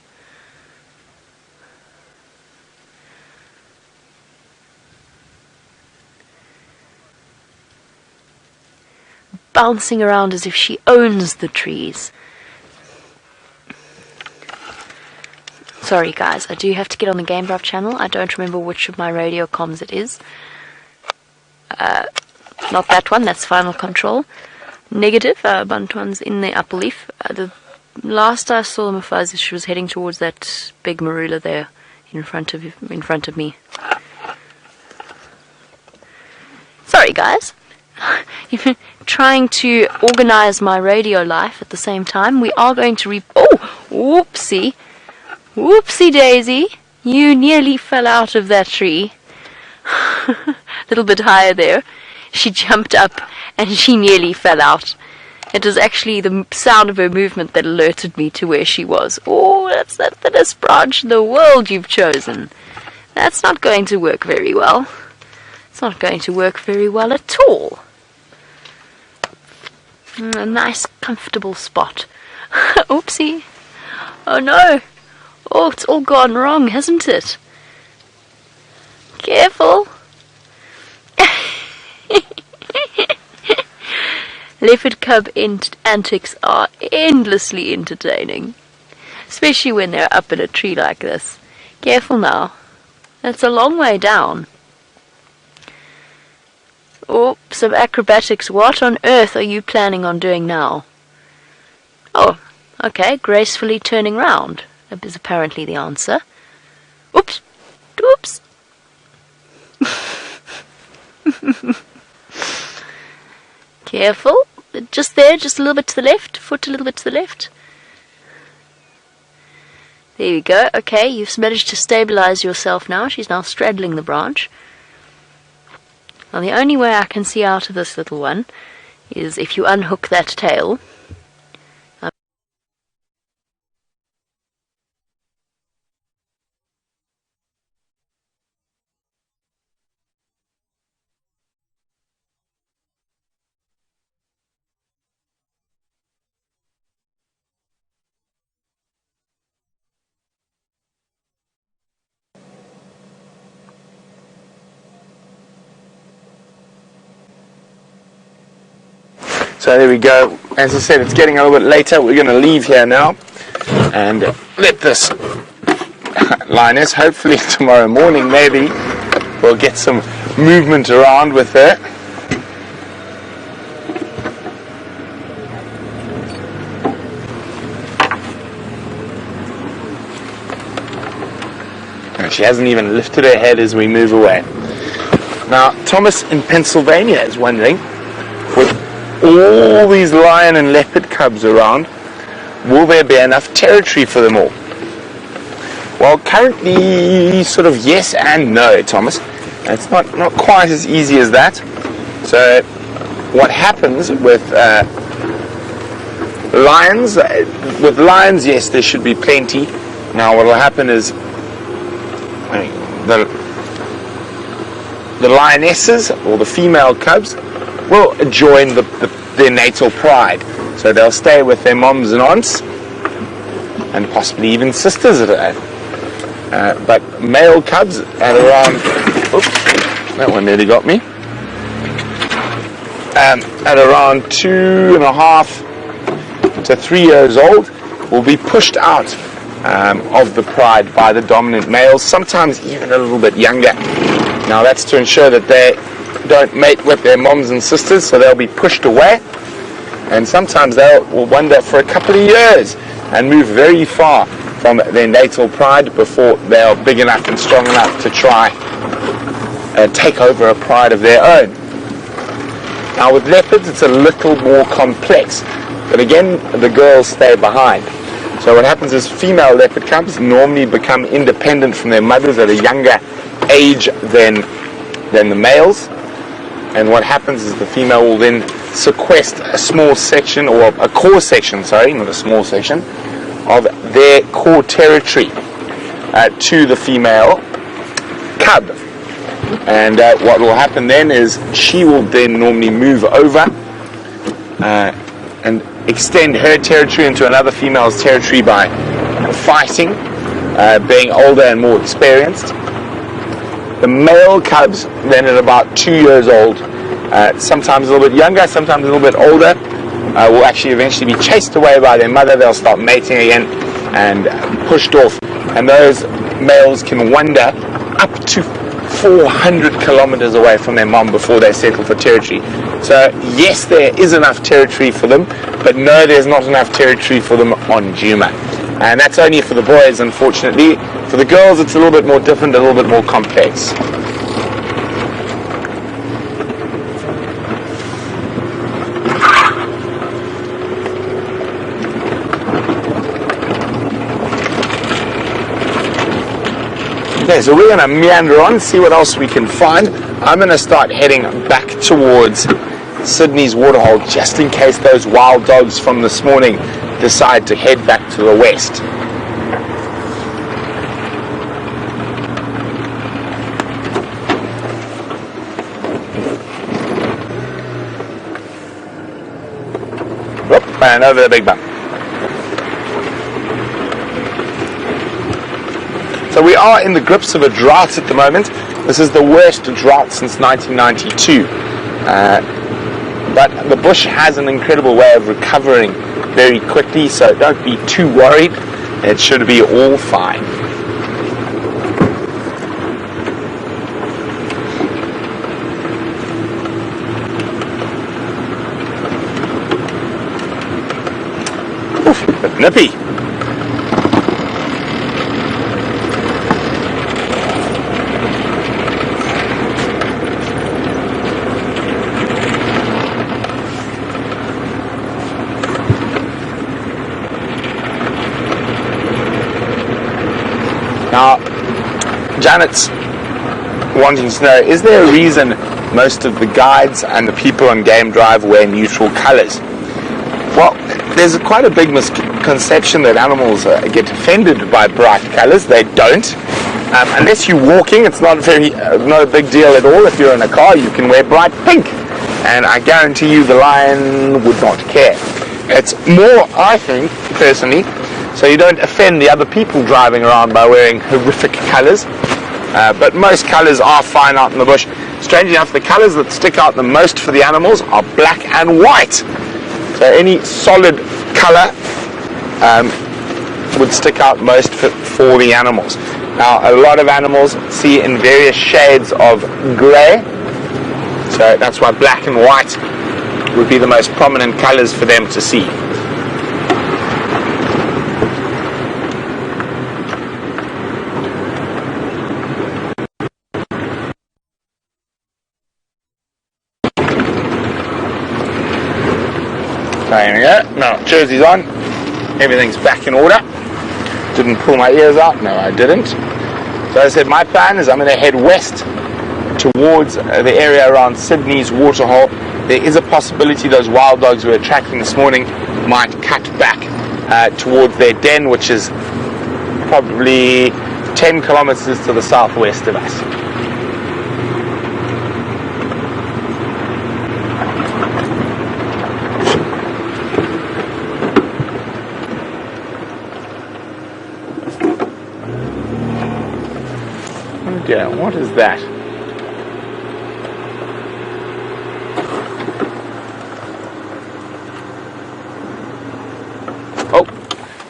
Bouncing around as if she owns the trees. Sorry guys, I do have to get on the Game Drive channel. I don't remember which of my radio comms it is. Not that one, that's Final Control. Negative, Buntuan's in the upper leaf. The last I saw Mufaz, she was heading towards that big marula there in front of me. Sorry guys. Trying to organize my radio life at the same time. We are going to whoopsie. Whoopsie daisy. You nearly fell out of that tree. A little bit higher there. She jumped up and she nearly fell out. It was actually the sound of her movement that alerted me to where she was. Oh, that's the thinnest branch in the world you've chosen. That's not going to work very well. It's not going to work very well at all. A nice, comfortable spot. Oopsie. Oh no. Oh, it's all gone wrong, hasn't it? Careful. Leopard cub antics are endlessly entertaining, especially when they're up in a tree like this. Careful now. That's a long way down. Oh, some acrobatics. What on earth are you planning on doing now? Oh, okay, gracefully turning round. That is apparently the answer. Oops. Oops. Careful. Just there, just a little bit to the left. Foot a little bit to the left. There you go. Okay, you've managed to stabilize yourself now. She's now straddling the branch. Now the only way I can see out of this little one is if you unhook that tail. So there we go. As I said, it's getting a little bit later. We're going to leave here now and let this lioness, hopefully tomorrow morning maybe, we'll get some movement around with her. And she hasn't even lifted her head as we move away. Now, Thomas in Pennsylvania is wondering, with all these lion and leopard cubs around, will there be enough territory for them all? Well, currently, sort of yes and no, Thomas. It's not quite as easy as that. So, what happens with lions? With lions, yes, there should be plenty. Now, what will happen is, the lionesses or the female cubs will join their natal pride. So they'll stay with their moms and aunts, and possibly even sisters. But male cubs at around, oops, that one nearly got me. At around 2.5 to 3 years old, will be pushed out of the pride by the dominant males, sometimes even a little bit younger. Now that's to ensure that they don't mate with their moms and sisters, so they'll be pushed away, and sometimes will wander for a couple of years and move very far from their natal pride before they are big enough and strong enough to try and take over a pride of their own. Now with leopards it's a little more complex, but again the girls stay behind. So what happens is female leopard cubs normally become independent from their mothers at a younger age than the males, and what happens is the female will then sequester a small section, or a core section, sorry, not a small section, of their core territory to the female cub. And what will happen then is she will then normally move over and extend her territory into another female's territory by fighting, being older and more experienced. The male cubs then at about 2 years old, sometimes a little bit younger, sometimes a little bit older, will actually eventually be chased away by their mother. They'll start mating again and pushed off, and those males can wander up to 400 kilometers away from their mom before they settle for territory. So yes, there is enough territory for them, but no, there's not enough territory for them on Djuma. And that's only for the boys, unfortunately. For the girls it's a little bit more different, a little bit more complex. Okay, so we're going to meander on, see what else we can find. I'm going to start heading back towards Sydney's waterhole, just in case those wild dogs from this morning decide to head back to the west. Whoop, and over the big bump. So we are in the grips of a drought at the moment. This is the worst drought since 1992. But the bush has an incredible way of recovering very quickly, so don't be too worried. It should be all fine. Oof, but nippy. Now, Janet's wanting to know, is there a reason most of the guides and the people on Game Drive wear neutral colors? Well, there's quite a big misconception that animals get offended by bright colors. They don't. Unless you're walking, it's not a big deal at all. If you're in a car, you can wear bright pink, and I guarantee you the lion would not care. It's more, I think, personally, so you don't offend the other people driving around by wearing horrific colors. But most colors are fine out in the bush. Strangely enough, the colors that stick out the most for the animals are black and white. So any solid color would stick out most for the animals. Now, a lot of animals see in various shades of grey, so that's why black and white would be the most prominent colors for them to see. There we go. Now, jersey's on. Everything's back in order. Didn't pull my ears out. No, I didn't. So as I said, my plan is I'm going to head west towards the area around Sydney's waterhole. There is a possibility those wild dogs we were tracking this morning might cut back towards their den, which is probably 10 kilometers to the southwest of us. Yeah, what is that? Oh,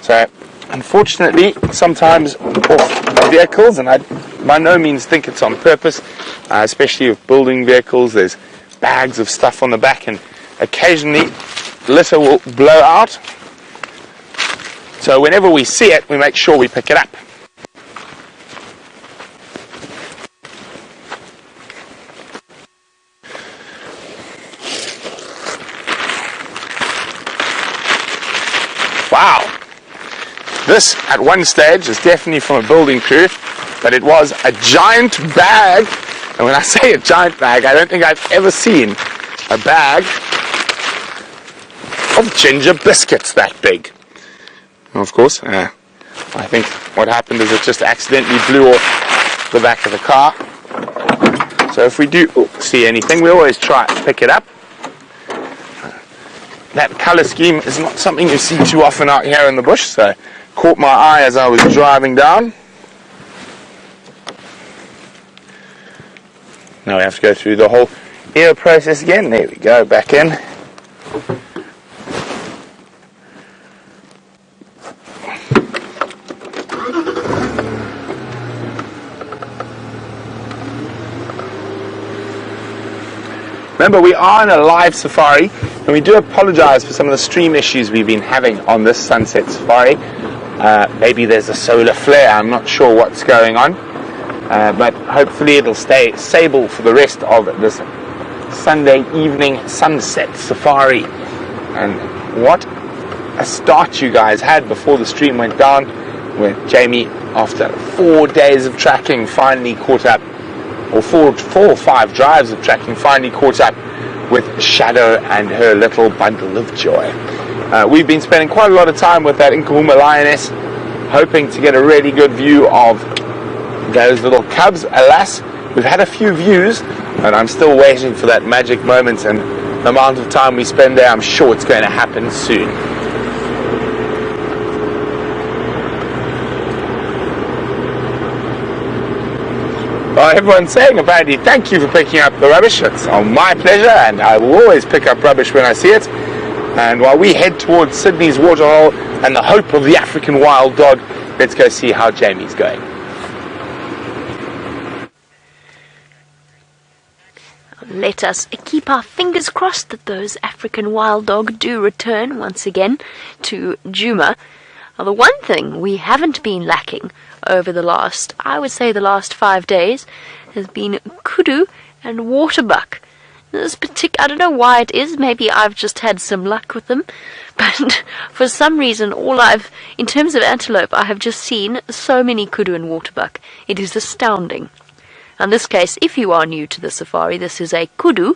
so unfortunately, sometimes off vehicles, and I by no means think it's on purpose, especially with building vehicles, there's bags of stuff on the back, and occasionally litter will blow out. So whenever we see it, we make sure we pick it up. Wow. This, at one stage, is definitely from a building crew, but it was a giant bag. And when I say a giant bag, I don't think I've ever seen a bag of ginger biscuits that big. And of course, I think what happened is it just accidentally blew off the back of the car. So if we do see anything, we always try to pick it up. That colour scheme is not something you see too often out here in the bush, so caught my eye as I was driving down. Now we have to go through the whole ear process again. There we go, back in. Remember, we are in a live safari, and we do apologize for some of the stream issues we've been having on this sunset safari. Maybe there's a solar flare, I'm not sure what's going on, but hopefully it'll stay stable for the rest of this Sunday evening sunset safari. And what a start you guys had before the stream went down, where Jamie, after 4 days of tracking, finally caught up, or four or five drives of tracking, finally caught up with Shadow and her little bundle of joy. We've been spending quite a lot of time with that Nkahuma lioness, hoping to get a really good view of those little cubs. Alas, we've had a few views, and I'm still waiting for that magic moment, and the amount of time we spend there, I'm sure it's going to happen soon. Well, everyone's saying apparently thank you for picking up the rubbish. It's my pleasure, and I will always pick up rubbish when I see it. And while we head towards Sydney's waterhole and the hope of the African wild dog, let's go see how Jamie's going. Let us keep our fingers crossed that those African wild dog do return once again to Djuma. Now, the one thing we haven't been lacking over the last 5 days, has been kudu and waterbuck. This I don't know why it is, maybe I've just had some luck with them, but for some reason in terms of antelope, I have just seen so many kudu and waterbuck. It is astounding. In this case, if you are new to the safari, this is a kudu,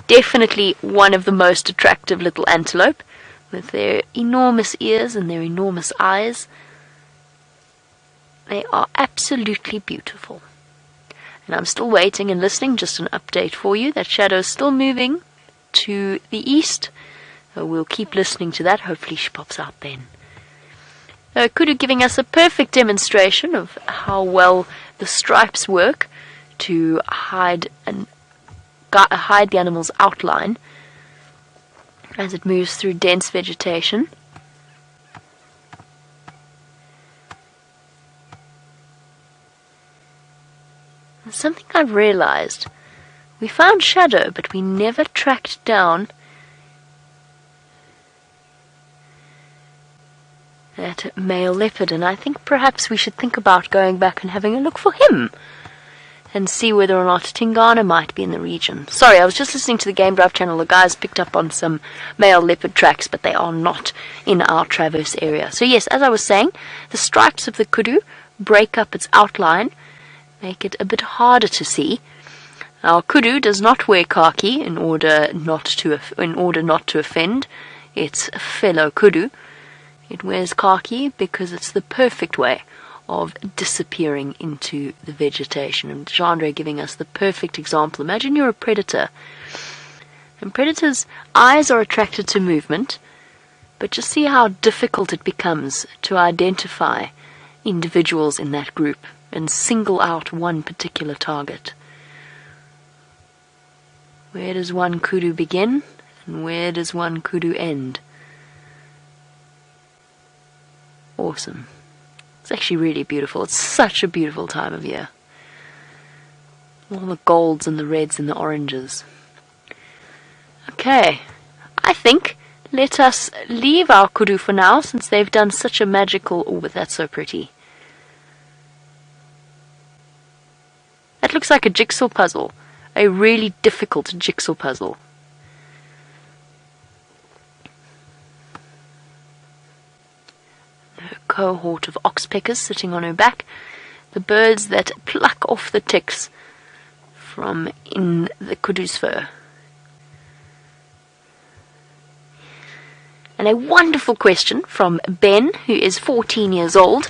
definitely one of the most attractive little antelope, with their enormous ears and their enormous eyes. They are absolutely beautiful. And I'm still waiting and listening, just an update for you. That shadow is still moving to the east. We'll keep listening to that. Hopefully she pops out then. Kudu giving us a perfect demonstration of how well the stripes work to hide the animal's outline as it moves through dense vegetation. Something I've realized. We found Shadow, but we never tracked down that male leopard, and I think perhaps we should think about going back and having a look for him and see whether or not Tingana might be in the region. Sorry, I was just listening to the Game Drive channel. The guys picked up on some male leopard tracks, but they are not in our Traverse area. So yes, as I was saying, the stripes of the kudu break up its outline, make it a bit harder to see. Our kudu does not wear khaki in order not to offend its fellow kudu. It wears khaki because it's the perfect way of disappearing into the vegetation. And Chandra giving us the perfect example. Imagine you're a predator, and predators' eyes are attracted to movement, but just see how difficult it becomes to identify individuals in that group and single out one particular target. Where does one kudu begin, and where does one kudu end? Awesome. It's actually really beautiful. It's such a beautiful time of year. All the golds and the reds and the oranges. Okay, I think let us leave our kudu for now, since they've done such a magical... Oh, but that's so pretty. That looks like a jigsaw puzzle. A really difficult jigsaw puzzle. A cohort of oxpeckers sitting on her back. The birds that pluck off the ticks from in the kudu's fur. And a wonderful question from Ben, who is 14 years old.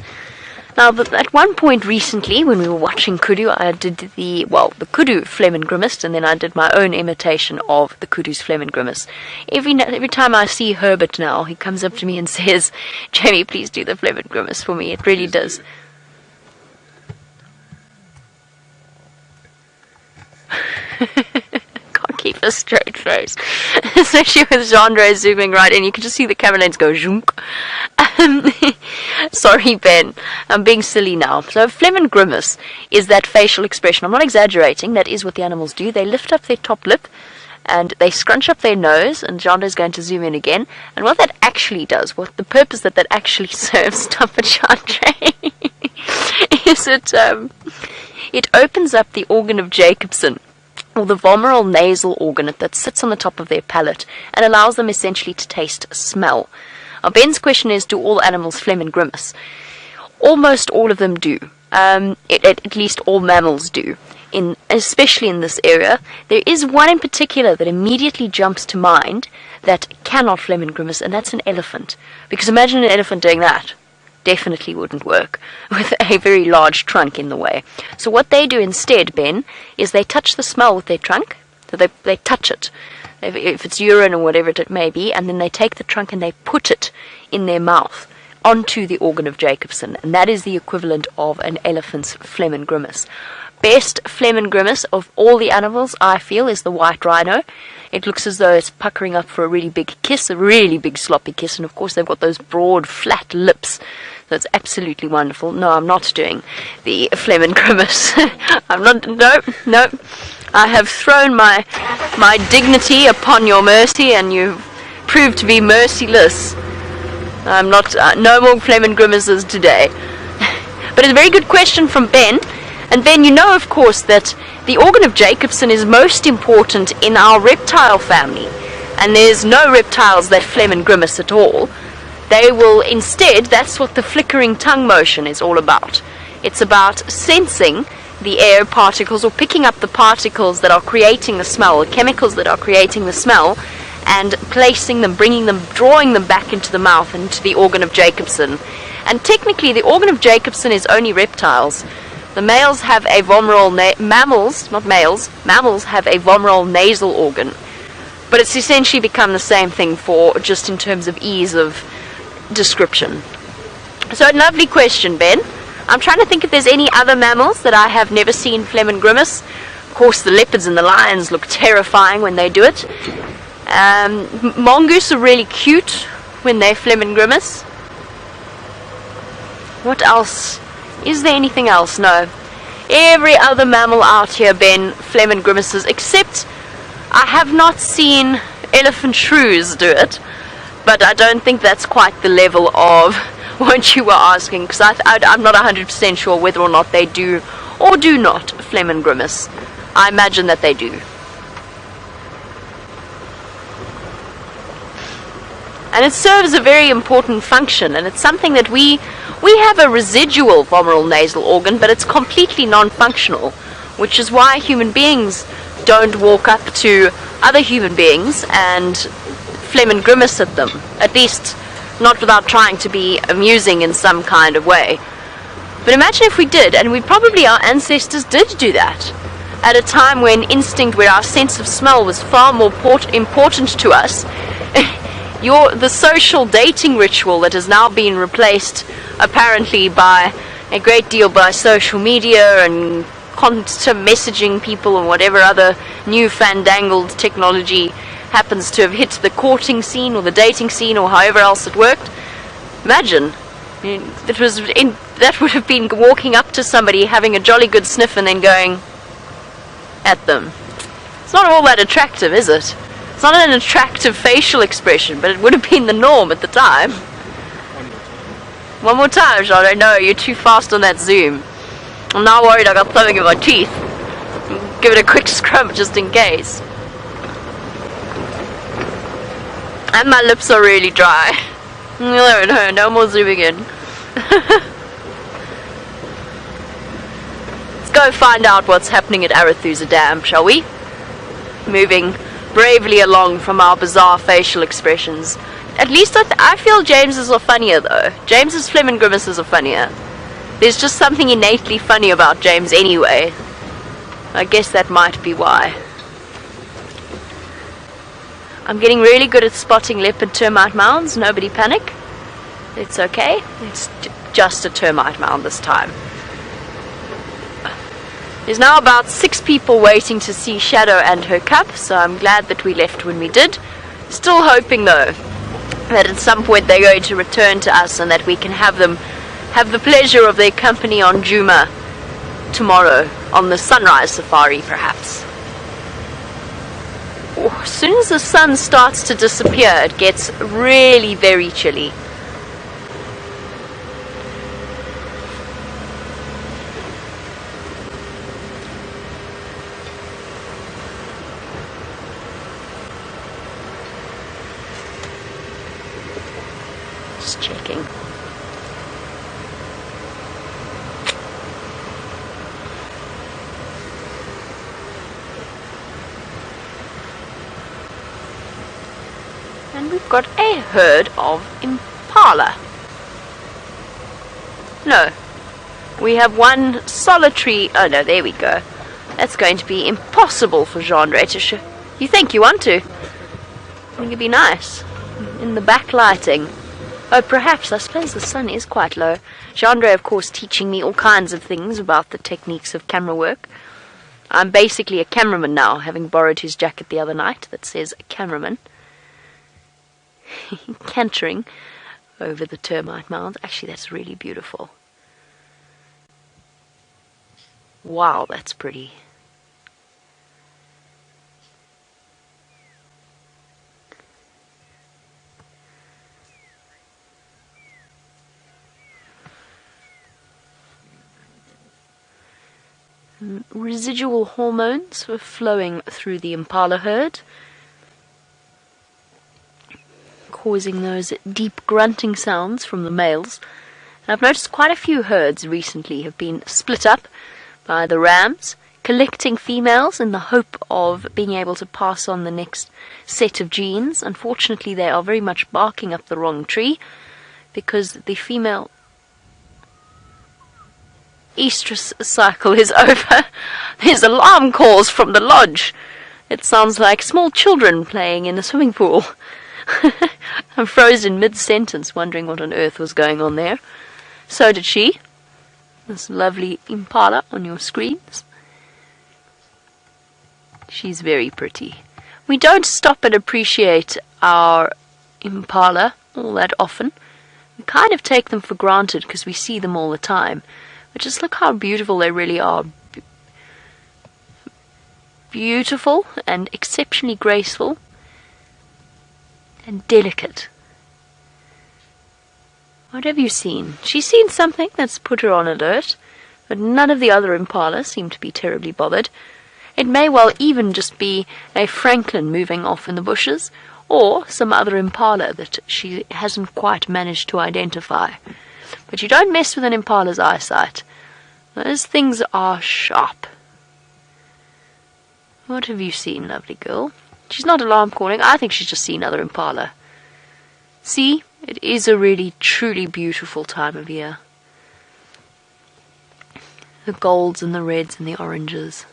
Now, at one point recently, when we were watching kudu, I did the kudu phlegm and grimace, and then I did my own imitation of the kudu's phlegm and grimace. Every time I see Herbert now, he comes up to me and says, "Jamie, please do the phlegm and grimace for me." It really does. Can't keep a straight face, especially with genre zooming right in. You can just see the camera lens go zoom. Sorry, Ben, I'm being silly now. So phlegm and grimace is that facial expression. I'm not exaggerating. That is what the animals do. They lift up their top lip and they scrunch up their nose, and Genre is going to zoom in again. And what that actually does, what the purpose that actually serves, stop it, Chandra, is it opens up the organ of Jacobson, or the vomeral nasal organ that sits on the top of their palate, and allows them essentially to taste smell. Now, Ben's question is, do all animals phlegm and grimace? Almost all of them do. At least all mammals do. Especially in this area. There is one in particular that immediately jumps to mind that cannot phlegm and grimace, and that's an elephant. Because imagine an elephant doing that. Definitely wouldn't work with a very large trunk in the way. So what they do instead, Ben, is they touch the smell with their trunk. So they touch it, if it's urine or whatever it may be, and then they take the trunk and they put it in their mouth onto the organ of Jacobson, and that is the equivalent of an elephant's phlegm and grimace. Best phlegm and grimace of all the animals, I feel, is the white rhino. It looks as though it's puckering up for a really big kiss, a really big sloppy kiss, and of course they've got those broad, flat lips. So it's absolutely wonderful. No, I'm not doing the phlegm and grimace. I'm not, no. I have thrown my dignity upon your mercy, and you've proved to be merciless. I'm not, no more phlegm and grimaces today. But it's a very good question from Ben. And Ben, you know, of course, that the organ of Jacobson is most important in our reptile family. And there's no reptiles that phlegm and grimace at all. They will instead, that's what the flickering tongue motion is all about. It's about sensing the air particles, or picking up the particles that are creating the smell, the chemicals that are creating the smell, and placing them, bringing them, drawing them back into the mouth, into the organ of Jacobson. And technically, the organ of Jacobson is only reptiles. The males have a vomeral, mammals have a vomeral nasal organ. But it's essentially become the same thing for, just in terms of ease of description. So a lovely question, Ben. I'm trying to think if there's any other mammals that I have never seen phlegm and grimace. Of course, the leopards and the lions look terrifying when they do it. Mongoose are really cute when they phlegm and grimace. What else? Is there anything else? No. Every other mammal out here, Ben, phlegm and grimaces, except I have not seen elephant shrews do it, but I don't think that's quite the level of what you were asking, because I'm not 100% sure whether or not they do or do not phlegm and grimace. I imagine that they do. And it serves a very important function, and it's something that we have a residual vomeral nasal organ, but it's completely non-functional, which is why human beings don't walk up to other human beings and phlegm and grimace at them, at least not without trying to be amusing in some kind of way. But imagine if we did, and our ancestors did do that, at a time when instinct, where our sense of smell was far more important to us. The social dating ritual that has now been replaced apparently by a great deal by social media and constant messaging people and whatever other new fandangled technology happens to have hit the courting scene or the dating scene or however else it worked. Imagine, that would have been walking up to somebody, having a jolly good sniff and then going at them. It's not all that attractive, is it? It's not an attractive facial expression, but it would have been the norm at the time. One more time, Jean. No, you're too fast on that zoom. I'm now worried I got something in my teeth. Give it a quick scrub just in case. And my lips are really dry. No more zooming in. Let's go find out what's happening at Arathusa Dam, shall we? Moving bravely along from our bizarre facial expressions. At least I feel James's are funnier though. James's phlegm and grimaces are funnier. There's just something innately funny about James anyway. I guess that might be why. I'm getting really good at spotting leopard termite mounds. Nobody panic. It's okay. It's just a termite mound this time. There's now about 6 people waiting to see Shadow and her cub, so I'm glad that we left when we did. Still hoping though that at some point they're going to return to us and that we can have them have the pleasure of their company on Djuma tomorrow, on the sunrise safari perhaps. As soon as the sun starts to disappear, it gets really very chilly. Just checking. And we've got a herd of impala. No, we have one solitary. Oh no, there we go. That's going to be impossible for Genre to show. You think you want to? I think it'd be nice in the backlighting. Oh, perhaps. I suppose the sun is quite low. Genre, of course, teaching me all kinds of things about the techniques of camera work. I'm basically a cameraman now, having borrowed his jacket the other night that says cameraman. Cantering over the termite mound. Actually, that's really beautiful. Wow, that's pretty. Residual hormones were flowing through the impala herd, causing those deep grunting sounds from the males. And I've noticed quite a few herds recently have been split up by the rams, collecting females in the hope of being able to pass on the next set of genes. Unfortunately, they are very much barking up the wrong tree because the female estrus cycle is over. There's alarm calls from the lodge. It sounds like small children playing in a swimming pool. I'm frozen mid-sentence, wondering what on earth was going on there. So did she. This lovely impala on your screens. She's very pretty. We don't stop and appreciate our impala all that often. We kind of take them for granted because we see them all the time. But just look how beautiful they really are. Beautiful and exceptionally graceful and delicate. What have you seen? She's seen something that's put her on alert, but none of the other impalas seem to be terribly bothered. It may well even just be a francolin moving off in the bushes, or some other impala that she hasn't quite managed to identify. But you don't mess with an impala's eyesight. Those things are sharp. What have you seen, lovely girl? She's not alarm calling. I think she's just seen another impala. See? It is a really, truly beautiful time of year. The golds and the reds and the oranges.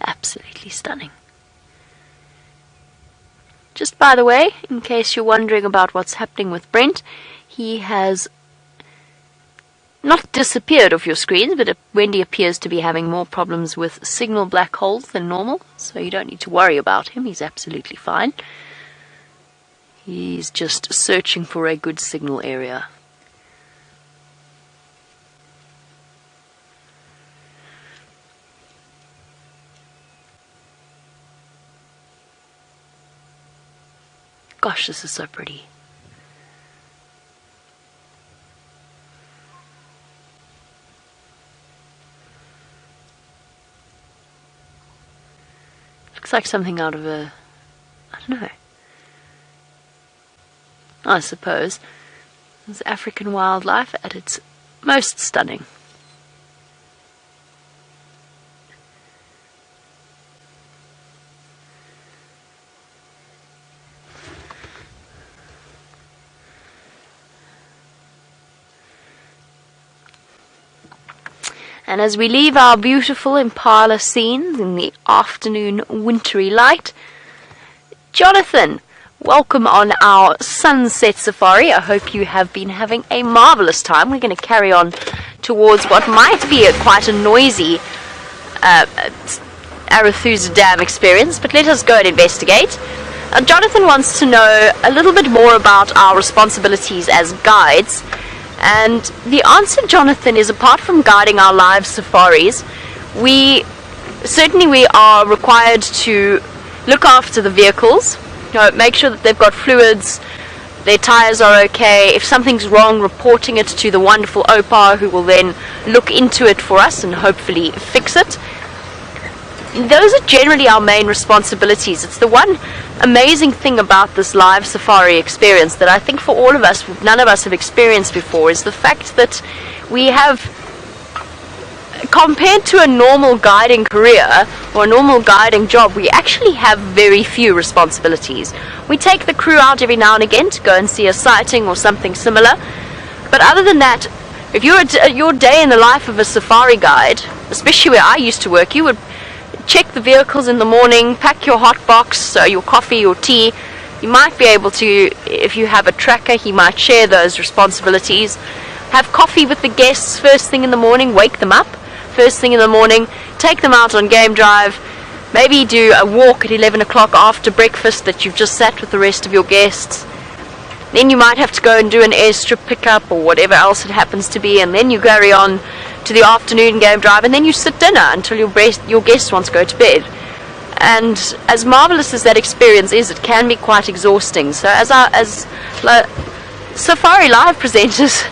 Absolutely stunning. Just by the way, in case you're wondering about what's happening with Brent, he has not disappeared off your screens, but Wendy appears to be having more problems with signal black holes than normal, so you don't need to worry about him. He's absolutely fine. He's just searching for a good signal area. Gosh, this is so pretty. Looks like something out of a, I don't know. I suppose. It's African wildlife at its most stunning. And as we leave our beautiful impala scenes in the afternoon wintry light, Jonathan, welcome on our sunset safari. I hope you have been having a marvelous time. We're going to carry on towards what might be quite a noisy Arathusa Dam experience, but let us go and investigate. Jonathan wants to know a little bit more about our responsibilities as guides. And the answer, Jonathan, is apart from guiding our live safaris, we are required to look after the vehicles, make sure that they've got fluids, their tires are okay. If something's wrong, reporting it to the wonderful Opa, who will then look into it for us and hopefully fix it. Those are generally our main responsibilities. It's the one amazing thing about this live safari experience that I think for all of us, none of us have experienced before, is the fact that we have, compared to a normal guiding career or a normal guiding job, we actually have very few responsibilities. We take the crew out every now and again to go and see a sighting or something similar, but other than that, if your day in the life of a safari guide, especially where I used to work, you would check the vehicles in the morning, pack your hot box, so your coffee, your tea. You might be able to, if you have a tracker, he might share those responsibilities. Have coffee with the guests first thing in the morning, wake them up first thing in the morning, take them out on game drive, maybe do a walk at 11 o'clock after breakfast that you've just sat with the rest of your guests. Then you might have to go and do an airstrip pickup or whatever else it happens to be, and then you carry on to the afternoon game drive, and then you sit dinner until your guest wants to go to bed. And as marvelous as that experience is, it can be quite exhausting. So as Safari Live presenters,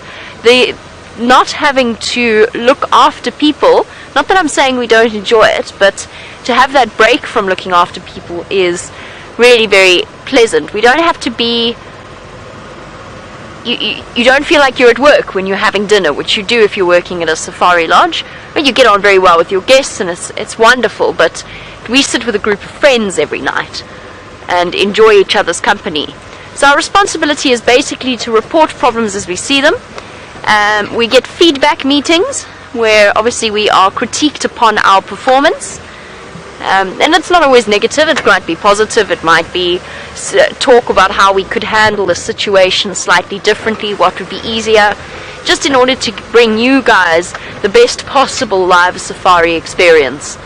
the not having to look after people, not that I'm saying we don't enjoy it, but to have that break from looking after people is really very pleasant. We don't have to be, you don't feel like you're at work when you're having dinner, which you do if you're working at a safari lodge. But you get on very well with your guests, and it's wonderful. But we sit with a group of friends every night and enjoy each other's company. So our responsibility is basically to report problems as we see them. We get feedback meetings where obviously we are critiqued upon our performance. And it's not always negative, it might be positive, it might be talk about how we could handle the situation slightly differently, what would be easier, just in order to bring you guys the best possible live safari experience.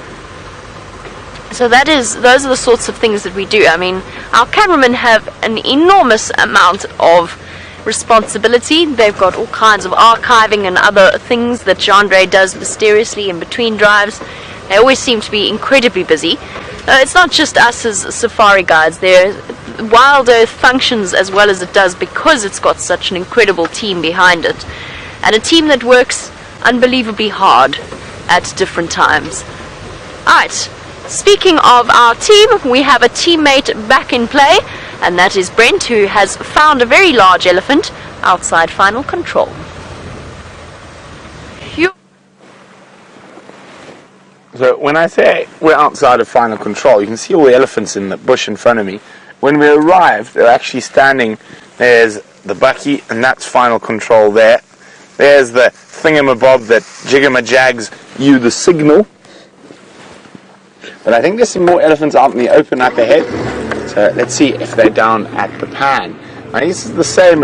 So those are the sorts of things that we do. I mean, our cameramen have an enormous amount of responsibility. They've got all kinds of archiving and other things that Jean-Andre does mysteriously in between drives. They always seem to be incredibly busy. It's not just us as safari guides. Wild Earth functions as well as it does because it's got such an incredible team behind it, and a team that works unbelievably hard at different times. Alright, speaking of our team, we have a teammate back in play, and that is Brent, who has found a very large elephant outside final control. So when I say we're outside of final control, you can see all the elephants in the bush in front of me. When we arrived, they're actually standing. There's the bucky, and that's final control there. There's the thingamabob that jigamajags you the signal. But I think there's some more elephants out in the open up ahead. So let's see if they're down at the pan. I think this is the same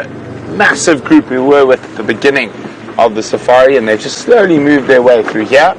massive group we were with at the beginning of the safari, and they've just slowly moved their way through here.